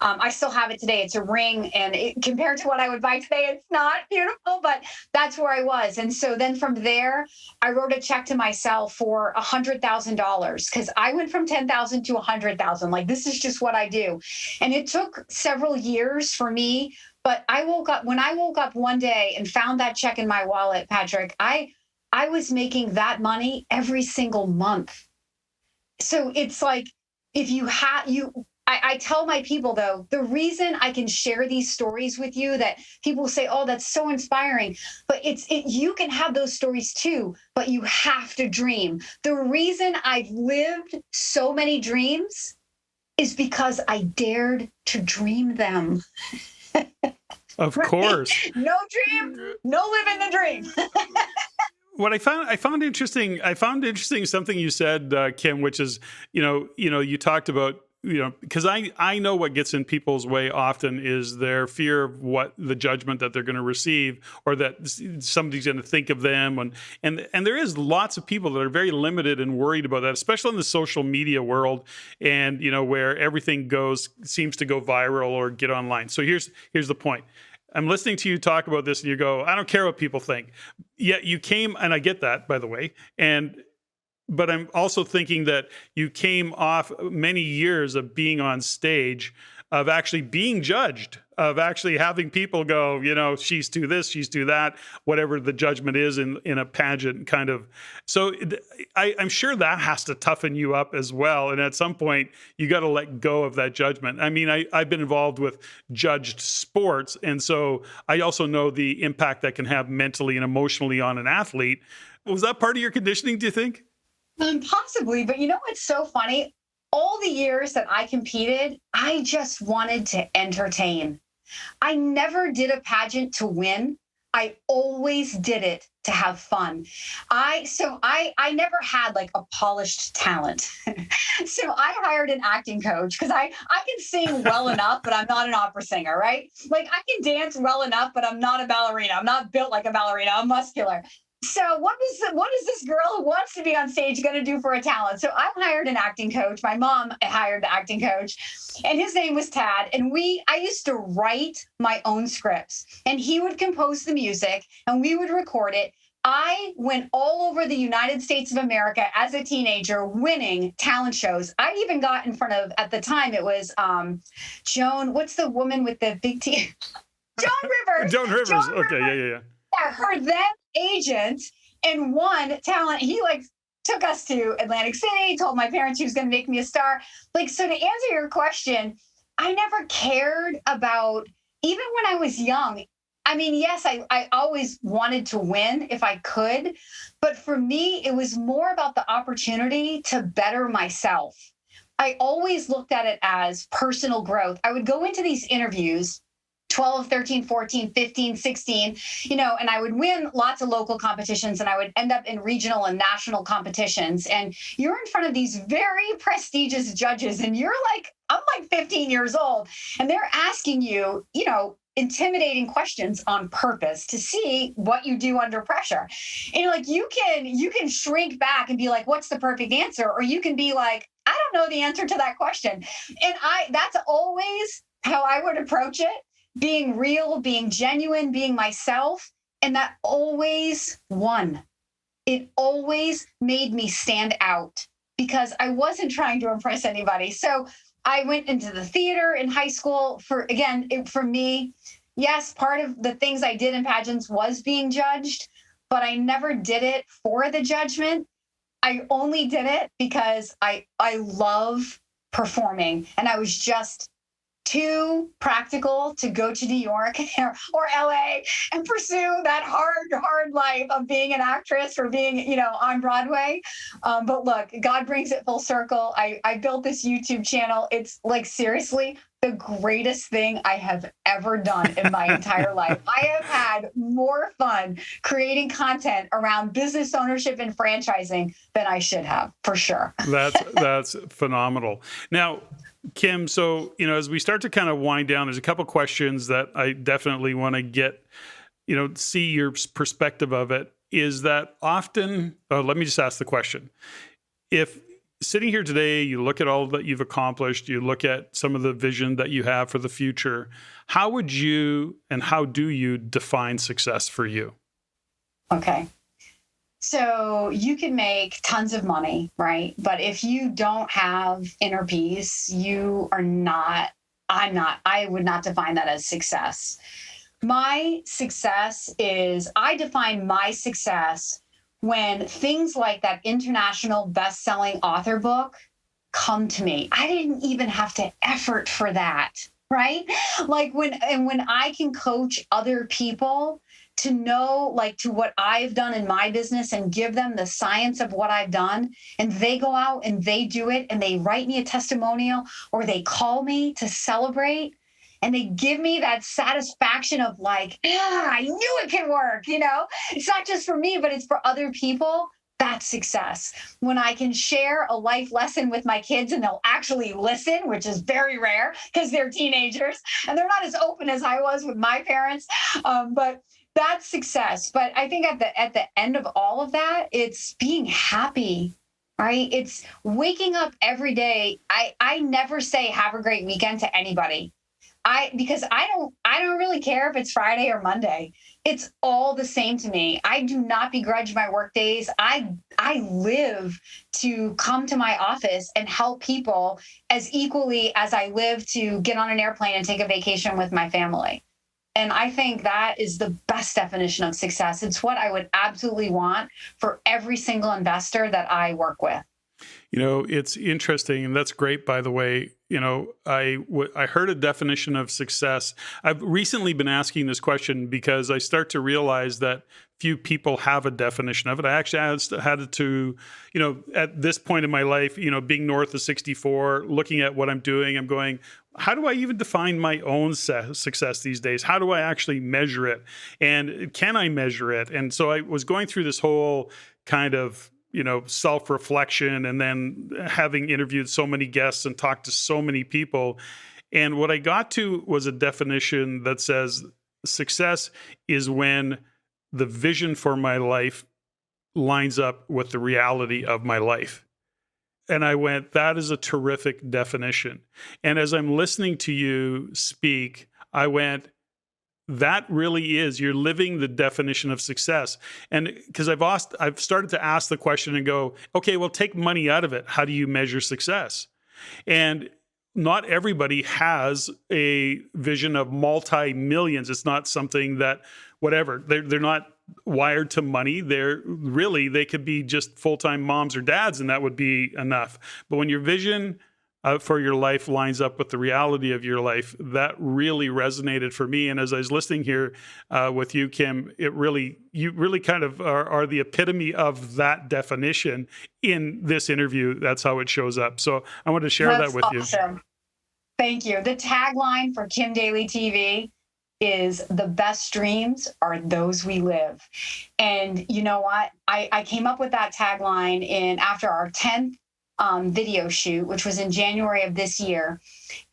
I still have it today. It's a ring, and compared to what I would buy today, it's not beautiful, but that's where I was. And so then from there, I wrote a check to myself for $100,000 because I went from 10,000 to 100,000. Like, this is just what I do. And it took several years for me, but when I woke up one day and found that check in my wallet, Patrick, I was making that money every single month. So it's like, if you have, I tell my people, though, the reason I can share these stories with you that people say, oh, that's so inspiring, but you can have those stories too, but you have to dream. The reason I've lived so many dreams is because I dared to dream them. Of course. No dream, no living the dream. What I found interesting something you said, Kim, which is, you talked about, because I know what gets in people's way often is their fear of what the judgment that they're going to receive, or that somebody's going to think of them. And there is lots of people that are very limited and worried about that, especially in the social media world, and, where everything seems to go viral or get online. So here's the point. I'm listening to you talk about this and you go, I don't care what people think. Yet you came, and I get that, by the way. But I'm also thinking that you came off many years of being on stage, of actually being judged, of actually having people go, she's too this, she's too that, whatever the judgment is in a pageant kind of. So I'm sure that has to toughen you up as well. And at some point, you got to let go of that judgment. I mean, I've been involved with judged sports. And so I also know the impact that can have mentally and emotionally on an athlete. Was that part of your conditioning, do you think? Possibly, but what's so funny? All the years that I competed, I just wanted to entertain. I never did a pageant to win. I always did it to have fun. I never had like a polished talent. So I hired an acting coach because I can sing well enough, but I'm not an opera singer, right? Like, I can dance well enough, but I'm not a ballerina. I'm not built like a ballerina. I'm muscular. So what is this girl who wants to be on stage going to do for a talent? So I hired an acting coach. My mom hired the acting coach, and his name was Tad. And I used to write my own scripts, and he would compose the music, and we would record it. I went all over the United States of America as a teenager, winning talent shows. I even got in front of, at the time, it was Joan. What's the woman with the big T? Joan Rivers. Joan Rivers. Okay, yeah. Yeah, her then agent, and won talent. He took us to Atlantic City, told my parents he was going to make me a star. So to answer your question, I never cared about, even when I was young. I mean, yes, I always wanted to win if I could, but for me, it was more about the opportunity to better myself. I always looked at it as personal growth. I would go into these interviews 12, 13, 14, 15, 16, and I would win lots of local competitions, and I would end up in regional and national competitions. And you're in front of these very prestigious judges, and I'm like 15 years old, and they're asking you, intimidating questions on purpose to see what you do under pressure. And you can shrink back and be like, what's the perfect answer? Or you can be like, I don't know the answer to that question. And that's always how I would approach it. Being real, being genuine, being myself. And that always won. It always made me stand out because I wasn't trying to impress anybody. So I went into the theater in high school for me, yes, part of the things I did in pageants was being judged, but I never did it for the judgment. I only did it because I love performing. And I was just too practical to go to New York or LA and pursue that hard life of being an actress or being, on Broadway. But look, God brings it full circle. I built this YouTube channel. It's like, seriously, the greatest thing I have ever done in my entire life. I have had more fun creating content around business ownership and franchising than I should have, for sure. That's phenomenal. Now, Kim, so, as we start to kind of wind down, there's a couple questions that I definitely want to get, see your perspective of it. Is that often, let me just ask the question. If sitting here today, you look at all that you've accomplished, you look at some of the vision that you have for the future, how would you and how do you define success for you? Okay. So you can make tons of money, right? But if you don't have inner peace, I would not define that as success. My success is, I define my success when things like that international best-selling author book come to me. I didn't even have to effort for that, right? Like when I can coach other people to know, like, to what I've done in my business and give them the science of what I've done, and they go out and they do it and they write me a testimonial or they call me to celebrate and they give me that satisfaction of like, I knew it can work, It's not just for me, but it's for other people. That's success. When I can share a life lesson with my kids and they'll actually listen, which is very rare because they're teenagers and they're not as open as I was with my parents. But that's success. But I think at the end of all of that, it's being happy, right? It's waking up every day. I never say have a great weekend to anybody. Because I don't really care if it's Friday or Monday. It's all the same to me. I do not begrudge my work days. I live to come to my office and help people as equally as I live to get on an airplane and take a vacation with my family. And I think that is the best definition of success. It's what I would absolutely want for every single investor that I work with. It's interesting, and that's great, by the way. I heard a definition of success. I've recently been asking this question because I start to realize that few people have a definition of it. I actually had to, at this point in my life, being north of 64, looking at what I'm doing, I'm going, how do I even define my own success these days? How do I actually measure it? And can I measure it? And so I was going through this whole kind of self-reflection, and then having interviewed so many guests and talked to so many people. And what I got to was a definition that says success is when the vision for my life lines up with the reality of my life. And I went, that is a terrific definition. And as I'm listening to you speak, I went, that really is, you're living the definition of success. And because I've started to ask the question and go, okay, well, take money out of it. How do you measure success? And not everybody has a vision of multi-millions. It's not something that, whatever, they're not wired to money. They could be just full-time moms or dads, and that would be enough. But when your vision for your life lines up with the reality of your life, that really resonated for me. And as I was listening here with you, Kim, you really kind of are the epitome of that definition in this interview. That's how it shows up. So I wanted to share that with you. Thank you. The tagline for Kim Daly TV is the best dreams are those we live. And you know what? I came up with that tagline after our 10th video shoot, which was in January of this year.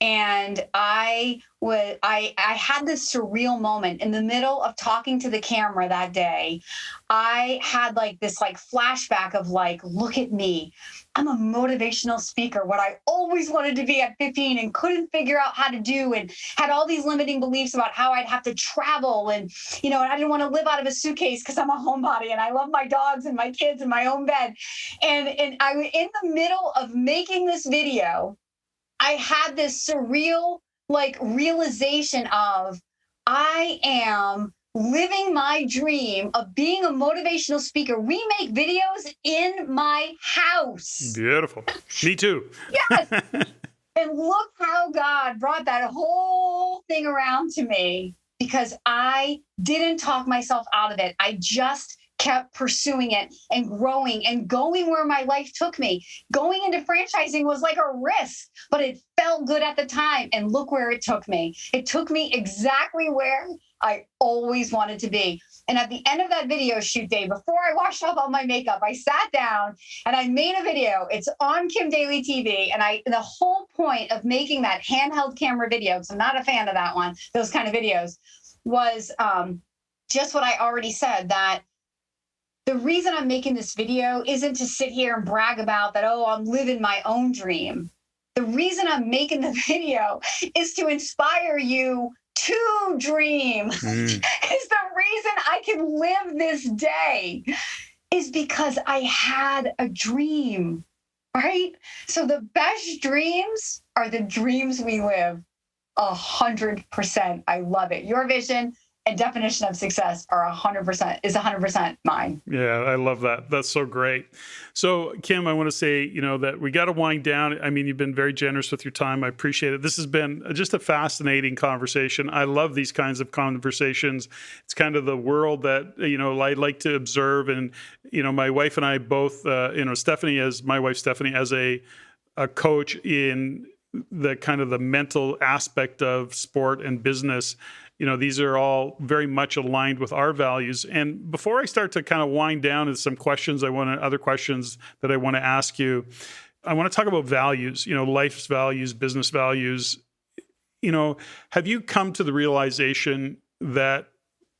And I had this surreal moment in the middle of talking to the camera that day. I had this flashback of look at me. I'm a motivational speaker, what I always wanted to be at 15 and couldn't figure out how to do, and had all these limiting beliefs about how I'd have to travel. And, and I didn't want to live out of a suitcase because I'm a homebody and I love my dogs and my kids and my own bed. And I was in the middle of making this video. I had this surreal realization of I am living my dream of being a motivational speaker. We make videos in my house. Beautiful. Me too. Yes. And look how God brought that whole thing around to me because I didn't talk myself out of it. I just kept pursuing it and growing and going where my life took me. Going into franchising was like a risk, but it felt good at the time. And look where it took me. It took me exactly where I always wanted to be. And at the end of that video shoot day, before I washed off all my makeup, I sat down and I made a video. It's on Kim Daly TV. And the whole point of making that handheld camera video, because I'm not a fan of that one, those kind of videos, was just what I already said, that the reason I'm making this video isn't to sit here and brag about that, oh, I'm living my own dream. The reason I'm making the video is to inspire you to dream. Because the reason I can live this day is because I had a dream, right? So the best dreams are the dreams we live. 100%. I love it. Your vision and definition of success are 100% mine. Yeah, I love that. That's so great. So, Kim, I want to say, that we got to wind down. I mean, you've been very generous with your time. I appreciate it. This has been just a fascinating conversation. I love these kinds of conversations. It's kind of the world that, I like to observe. And, my wife and I both, Stephanie, as my wife, Stephanie, as a coach in the kind of the mental aspect of sport and business, these are all very much aligned with our values. And before I start to kind of wind down to some questions, other questions that I want to ask you, I want to talk about values, life's values, business values. Have you come to the realization that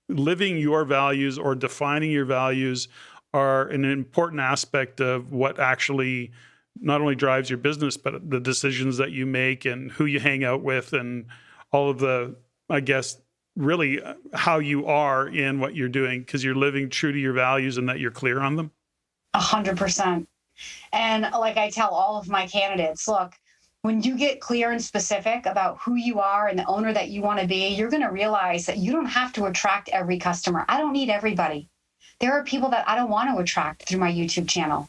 living your values or defining your values are an important aspect of what actually not only drives your business, but the decisions that you make and who you hang out with and all of the, I guess, really how you are in what you're doing because you're living true to your values and that you're clear on them? 100%. And like I tell all of my candidates, look, when you get clear and specific about who you are and the owner that you want to be, you're going to realize that you don't have to attract every customer. I don't need everybody. There are people that I don't want to attract through my YouTube channel.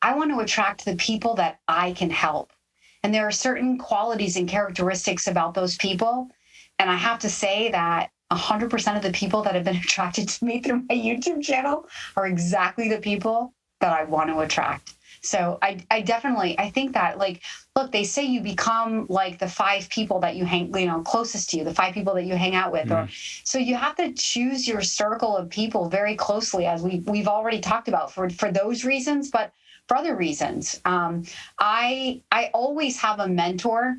I want to attract the people that I can help. And there are certain qualities and characteristics about those people. And I have to say that 100% of the people that have been attracted to me through my YouTube channel are exactly the people that I want to attract. So I think that, like, look, they say you become like the 5 people that you hang, closest to you, the 5 people that you hang out with. So you have to choose your circle of people very closely, as we've already talked about for those reasons, but for other reasons. I always have a mentor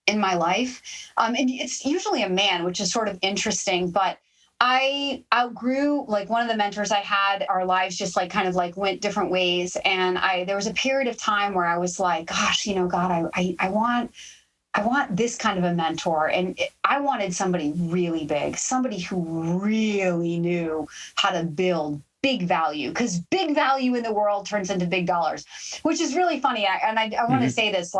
in my life. And it's usually a man, which is sort of interesting, but I outgrew, like, one of the mentors I had, our lives just kind of went different ways. And there was a period of time where I was like, gosh, God, I want this kind of a mentor. And I wanted somebody really big, somebody who really knew how to build big value, because big value in the world turns into big dollars, which is really funny. I want to say this,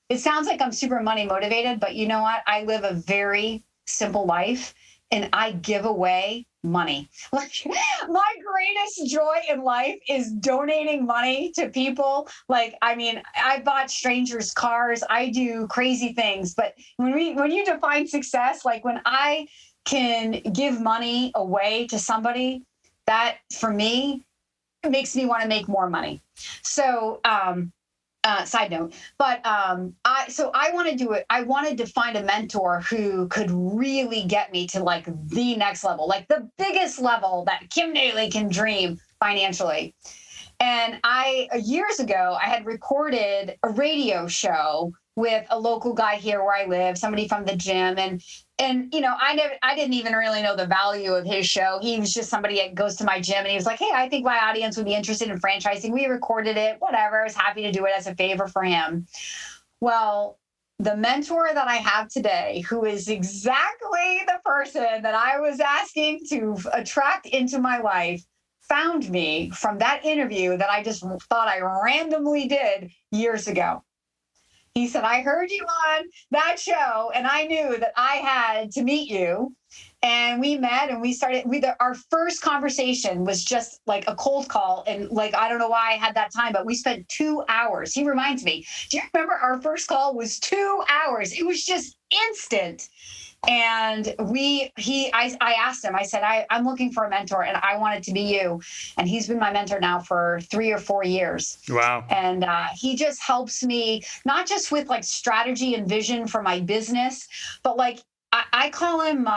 it sounds like I'm super money motivated, but you know what? I live a very simple life and I give away money. Like, my greatest joy in life is donating money to people. I bought strangers cars. I do crazy things. But when you define success, when I can give money away to somebody, that for me makes me want to make more money. So, side note, but I want to do it. I wanted to find a mentor who could really get me to the next level, the biggest level that Kim Daly can dream financially. And years ago, I had recorded a radio show with a local guy here where I live, somebody from the gym. And I didn't even really know the value of his show. He was just somebody that goes to my gym and he was like, hey, I think my audience would be interested in franchising. We recorded it, whatever. I was happy to do it as a favor for him. Well, the mentor that I have today, who is exactly the person that I was asking to attract into my life, found me from that interview that I just thought I randomly did years ago. He said, I heard you on that show and I knew that I had to meet you. And we met and we started, our first conversation was just like a cold call. And like, I don't know why I had that time, but we spent 2 hours. He reminds me, do you remember our first call was 2 hours? It was just instant. And I asked him, I said, I'm looking for a mentor and I want it to be you. And he's been my mentor now for 3 or 4 years. Wow. And he just helps me, not just with like strategy and vision for my business, but like, I call him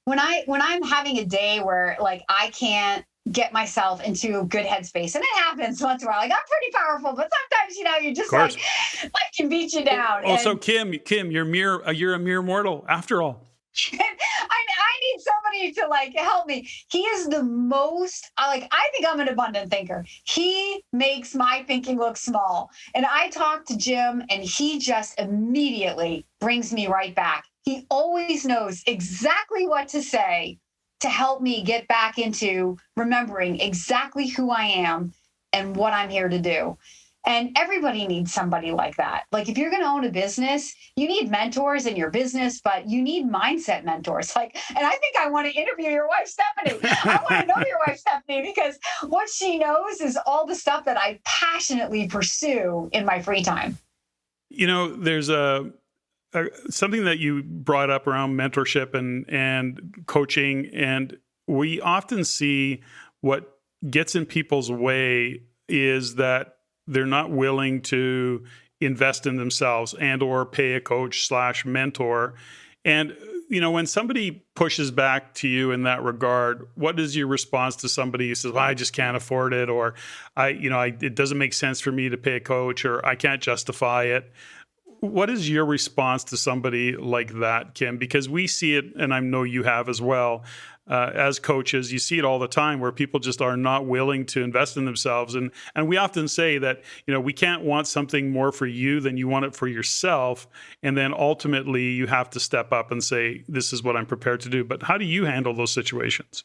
when I'm having a day where like, I can't get myself into a good headspace. And it happens once in a while. Like I'm pretty powerful, but sometimes, you're just like, life can beat you down. Also, Kim, you're a mere mortal after all. I need somebody to like help me. He is the most, I think I'm an abundant thinker. He makes my thinking look small. And I talk to Jim and he just immediately brings me right back. He always knows exactly what to say to help me get back into remembering exactly who I am and what I'm here to do. And everybody needs somebody like that. Like if you're going to own a business, you need mentors in your business, but you need mindset mentors. And I think I want to interview your wife, Stephanie. I want to know your wife, Stephanie, because what she knows is all the stuff that I passionately pursue in my free time. There's something that you brought up around mentorship and coaching, and we often see what gets in people's way is that they're not willing to invest in themselves and or pay a coach / mentor. And, when somebody pushes back to you in that regard, what is your response to somebody who says, well, I just can't afford it, or it doesn't make sense for me to pay a coach, or I can't justify it? What is your response to somebody like that, Kim? Because we see it, and I know you have as well, as coaches, you see it all the time where people just are not willing to invest in themselves. And we often say that, we can't want something more for you than you want it for yourself. And then ultimately you have to step up and say, this is what I'm prepared to do. But how do you handle those situations?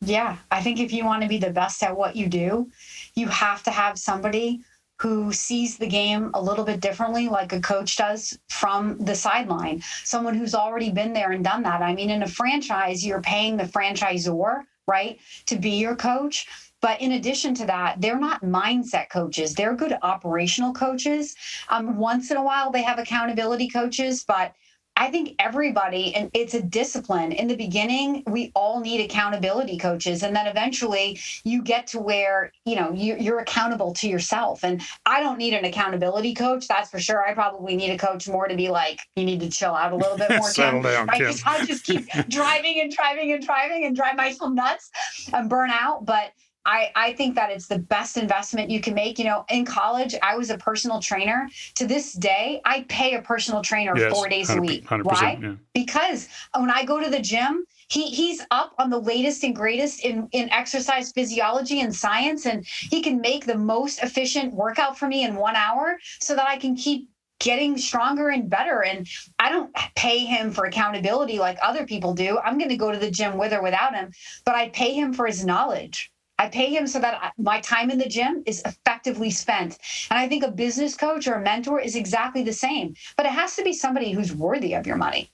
Yeah, I think if you want to be the best at what you do, you have to have somebody who sees the game a little bit differently, like a coach does from the sideline, someone who's already been there and done that. I mean, in a franchise, you're paying the franchisor, right, to be your coach. But in addition to that, they're not mindset coaches. They're good operational coaches. Once in a while, they have accountability coaches, but I think everybody, and it's a discipline. In the beginning, we all need accountability coaches. And then eventually you get to where, you're accountable to yourself. And I don't need an accountability coach. That's for sure. I probably need a coach more to be like, you need to chill out a little bit more. Settle down, right? Kim. I'll just keep driving and drive myself nuts and burn out. But I think that it's the best investment you can make. In college, I was a personal trainer. To this day, I pay a personal trainer 4 days a week. Why? Yeah. Because when I go to the gym, he's up on the latest and greatest in exercise physiology and science, and he can make the most efficient workout for me in 1 hour so that I can keep getting stronger and better. And I don't pay him for accountability like other people do. I'm going to go to the gym with or without him, but I pay him for his knowledge. I pay him so that my time in the gym is effectively spent. And I think a business coach or a mentor is exactly the same, but it has to be somebody who's worthy of your money,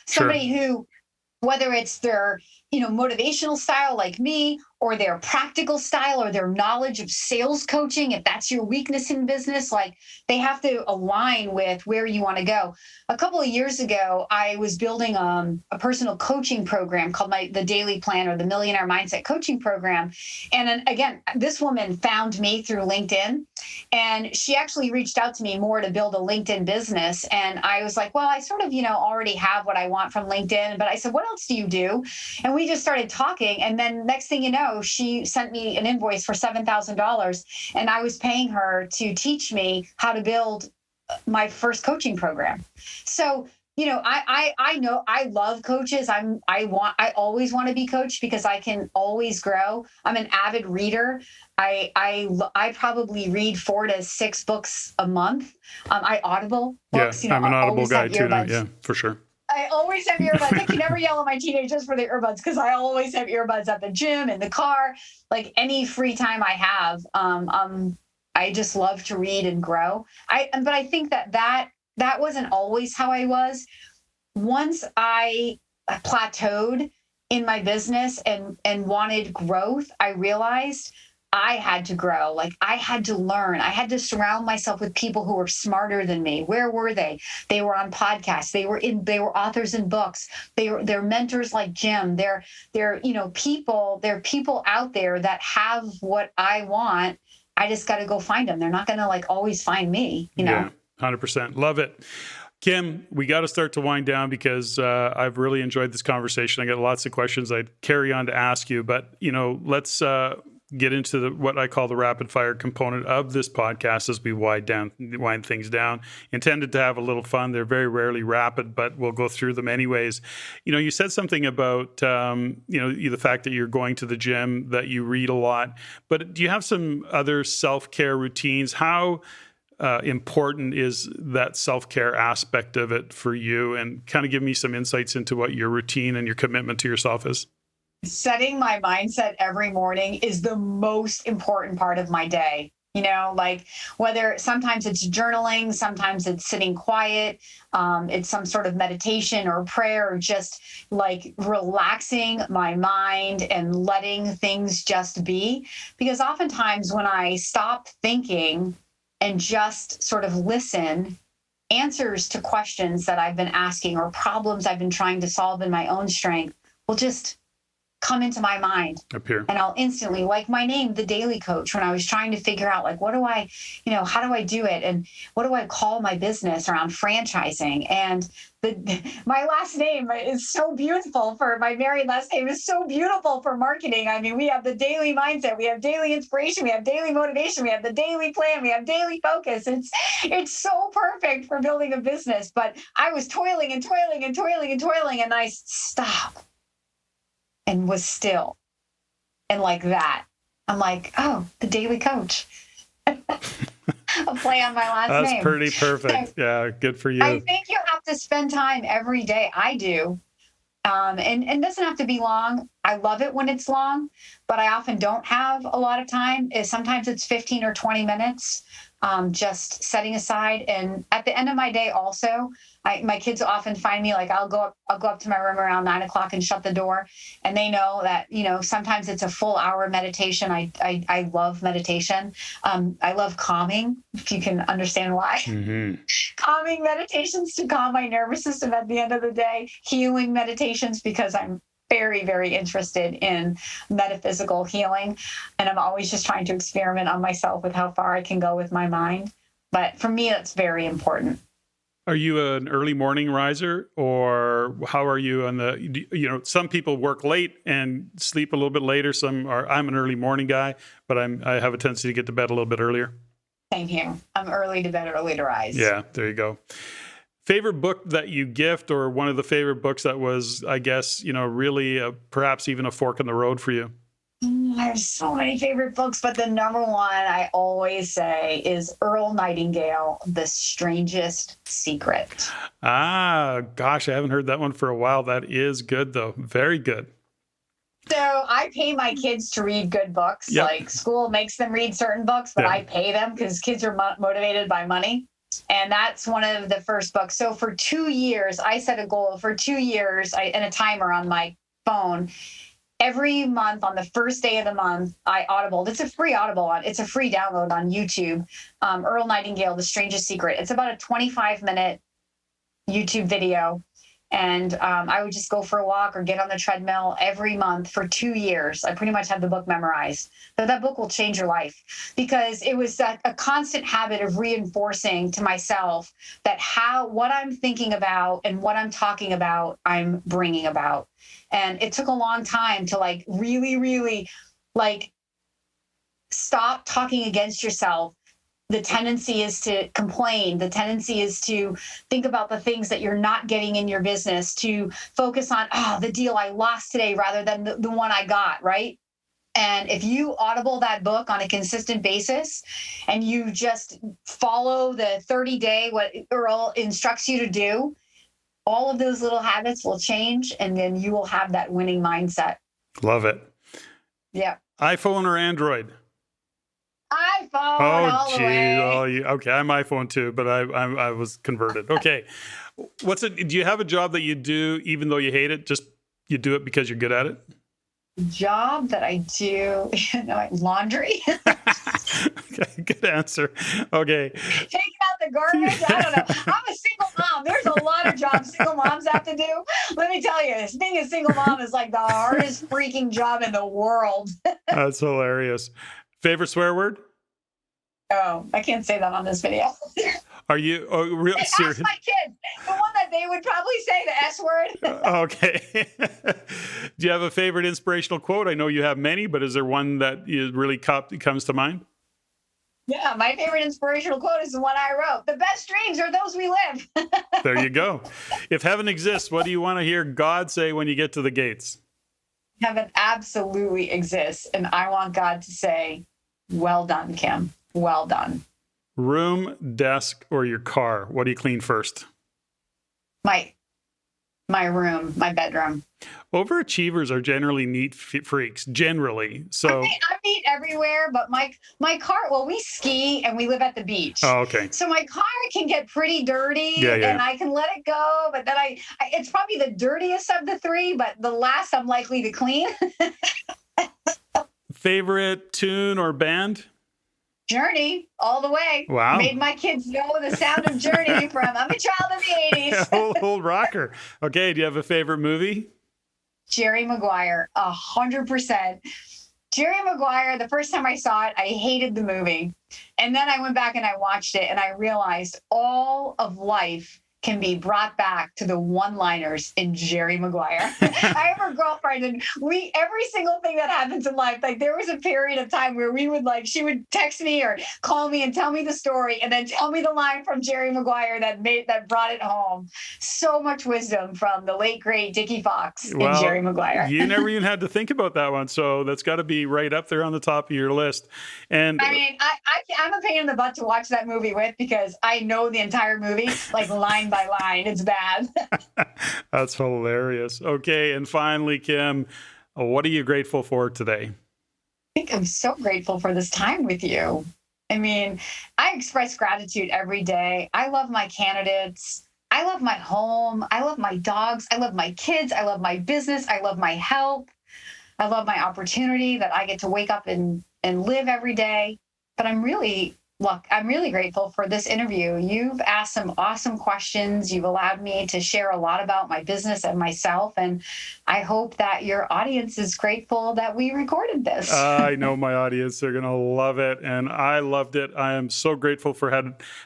somebody who, whether it's their, motivational style like me, or their practical style, or their knowledge of sales coaching, if that's your weakness in business, like they have to align with where you want to go. A couple of years ago, I was building a personal coaching program called the Daly Plan, or the Millionaire Mindset Coaching Program. And then, again, this woman found me through LinkedIn, and she actually reached out to me more to build a LinkedIn business. And I was like, well, I sort of, already have what I want from LinkedIn. But I said, what else do you do? And we just started talking. And then next thing you know, she sent me an invoice for $7,000, and I was paying her to teach me how to build my first coaching program. So, I know I love coaches. I always want to be coached because I can always grow. I'm an avid reader. I probably read 4 to 6 books a month. I Audible books. Yeah, I'm an Audible guy too. Yeah, for sure. I always have earbuds. I can never yell at my teenagers for the earbuds because I always have earbuds at the gym, in the car, like any free time I have. I just love to read and grow. But I think that wasn't always how I was. Once I plateaued in my business and wanted growth, I realized I had to grow. Like I had to learn. I had to surround myself with people who were smarter than me. Where were they? They were on podcasts. They were authors in books. They're mentors like Jim. They're people. There are people out there that have what I want. I just got to go find them. They're not going to like always find me. Yeah, 100%. Love it. Kim, we got to start to wind down because I've really enjoyed this conversation. I got lots of questions I'd carry on to ask you, but let's get into what I call the rapid fire component of this podcast as we wind things down. Intended to have a little fun. They're very rarely rapid, but we'll go through them anyways. You said something about the fact that you're going to the gym, that you read a lot, but do you have some other self-care routines? How important is that self-care aspect of it for you? And kind of give me some insights into what your routine and your commitment to yourself is. Setting my mindset every morning is the most important part of my day. Like whether sometimes it's journaling, sometimes it's sitting quiet, it's some sort of meditation or prayer, or just like relaxing my mind and letting things just be. Because oftentimes when I stop thinking and just sort of listen, answers to questions that I've been asking or problems I've been trying to solve in my own strength will just come into my mind. Appear. And I'll instantly, like my name, the Daly Coach, when I was trying to figure out like, how do I do it? And what do I call my business around franchising? And my last name is so beautiful my married last name is so beautiful for marketing. I mean, we have the daily mindset, we have daily inspiration, we have daily motivation, we have the daily plan, we have daily focus. It's so perfect for building a business. But I was toiling and toiling and toiling and toiling, and I stopped and was still. And like that, I'm like, oh, the Daily Coach. A play on my last name. That's pretty perfect. Yeah, good for you. I think you have to spend time every day. I do. And it doesn't have to be long. I love it when it's long, but I often don't have a lot of time. Sometimes it's 15 or 20 minutes, just setting aside. And at the end of my day also, my kids often find me, like I'll go up to my room around 9:00 and shut the door. And they know that, sometimes it's a full hour meditation. I love meditation. I love calming, if you can understand why. Mm-hmm. Calming meditations to calm my nervous system at the end of the day. Healing meditations, because I'm very, very interested in metaphysical healing. And I'm always just trying to experiment on myself with how far I can go with my mind. But for me, that's very important. Are you an early morning riser, or how are you on some people work late and sleep a little bit later. I'm an early morning guy, but I have a tendency to get to bed a little bit earlier. Same here. I'm early to bed, early to rise. Yeah, there you go. Favorite book that you gift, or one of the favorite books that was, I guess, really perhaps even a fork in the road for you? There's so many favorite books, but the number one I always say is Earl Nightingale, The Strangest Secret. Ah, gosh, I haven't heard that one for a while. That is good, though. Very good. So I pay my kids to read good books. Yep. Like school makes them read certain books, but I pay them because kids are motivated by money. And that's one of the first books. So for 2 years, I set a goal for 2 years and a timer on my phone. Every month on the first day of the month, I audibled. It's a free it's a free download on YouTube. Earl Nightingale, The Strangest Secret. It's about a 25-minute YouTube video. And I would just go for a walk or get on the treadmill every month for 2 years. I pretty much had the book memorized. But that book will change your life, because it was a constant habit of reinforcing to myself that what I'm thinking about and what I'm talking about, I'm bringing about. And it took a long time to really, really stop talking against yourself. The tendency is to complain. The tendency is to think about the things that you're not getting in your business, to focus on, the deal I lost today rather than the one I got, right? And if you audible that book on a consistent basis and you just follow the 30-day, what Earl instructs you to do, all of those little habits will change, and then you will have that winning mindset. Love it. Yeah. iPhone or Android? iPhone all the way. Oh, okay. I'm iPhone too, but I was converted. Okay. Do you have a job that you do even though you hate it? Just you do it because you're good at it? Job that I do, laundry. Okay, good answer. Okay. Taking out the garbage. I don't know. I'm a single mom. There's a lot of jobs single moms have to do. Let me tell you, being a single mom is like the hardest freaking job in the world. That's hilarious. Favorite swear word? Oh, I can't say that on this video. Are you real serious? Ask my kids. The one that they would probably say the S word. Okay. Do you have a favorite inspirational quote? I know you have many, but is there one that really comes to mind? Yeah, my favorite inspirational quote is the one I wrote. The best dreams are those we live. There you go. If heaven exists, what do you want to hear God say when you get to the gates? Heaven absolutely exists. And I want God to say, well done, Kim. Well done. Room, desk, or your car? What do you clean first? My room, my bedroom. Overachievers are generally neat freaks, generally. So I meet everywhere, but my car, well, we ski and we live at the beach. Oh, okay. So my car can get pretty dirty and I can let it go. But then it's probably the dirtiest of the three, but the last I'm likely to clean. Favorite tune or band? Journey, all the way. Wow. Made my kids know the sound of Journey from I'm a child of the 80s. Old rocker. Okay, do you have a favorite movie? Jerry Maguire, 100%. Jerry Maguire, the first time I saw it, I hated the movie. And then I went back and I watched it and I realized all of life can be brought back to the one-liners in Jerry Maguire. I have a girlfriend and every single thing that happens in life, like there was a period of time where she would text me or call me and tell me the story and then tell me the line from Jerry Maguire that brought it home. So much wisdom from the late great Dickie Fox and Jerry Maguire. You never even had to think about that one. So that's got to be right up there on the top of your list. And I mean, I'm a pain in the butt to watch that movie with because I know the entire movie, like line by line. It's bad. That's hilarious. Okay. And finally, Kim, what are you grateful for today? I think I'm so grateful for this time with you. I mean, I express gratitude every day. I love my candidates. I love my home. I love my dogs. I love my kids. I love my business. I love my health. I love my opportunity that I get to wake up and live every day. But I'm really grateful for this interview. You've asked some awesome questions. You've allowed me to share a lot about my business and myself. And I hope that your audience is grateful that we recorded this. I know my audience, they're going to love it. And I loved it. I am so grateful for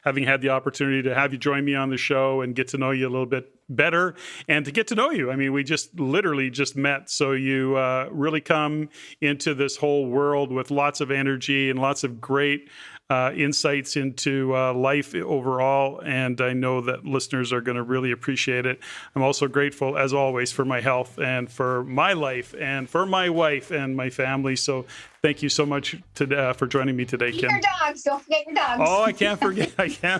having had the opportunity to have you join me on the show and get to know you a little bit better and to get to know you. I mean, we literally just met. So you really come into this whole world with lots of energy and lots of great insights into life overall. And I know that listeners are going to really appreciate it. I'm also grateful, as always, for my health and for my life and for my wife and my family. So thank you so much for joining me today, Kim. Your dogs. Don't forget your dogs. Oh, I can't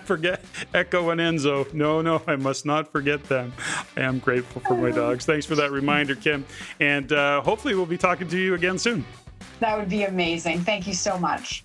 forget Echo and Enzo. No, I must not forget them. I am grateful for my dogs. Thanks for that reminder, Kim. And hopefully we'll be talking to you again soon. That would be amazing. Thank you so much.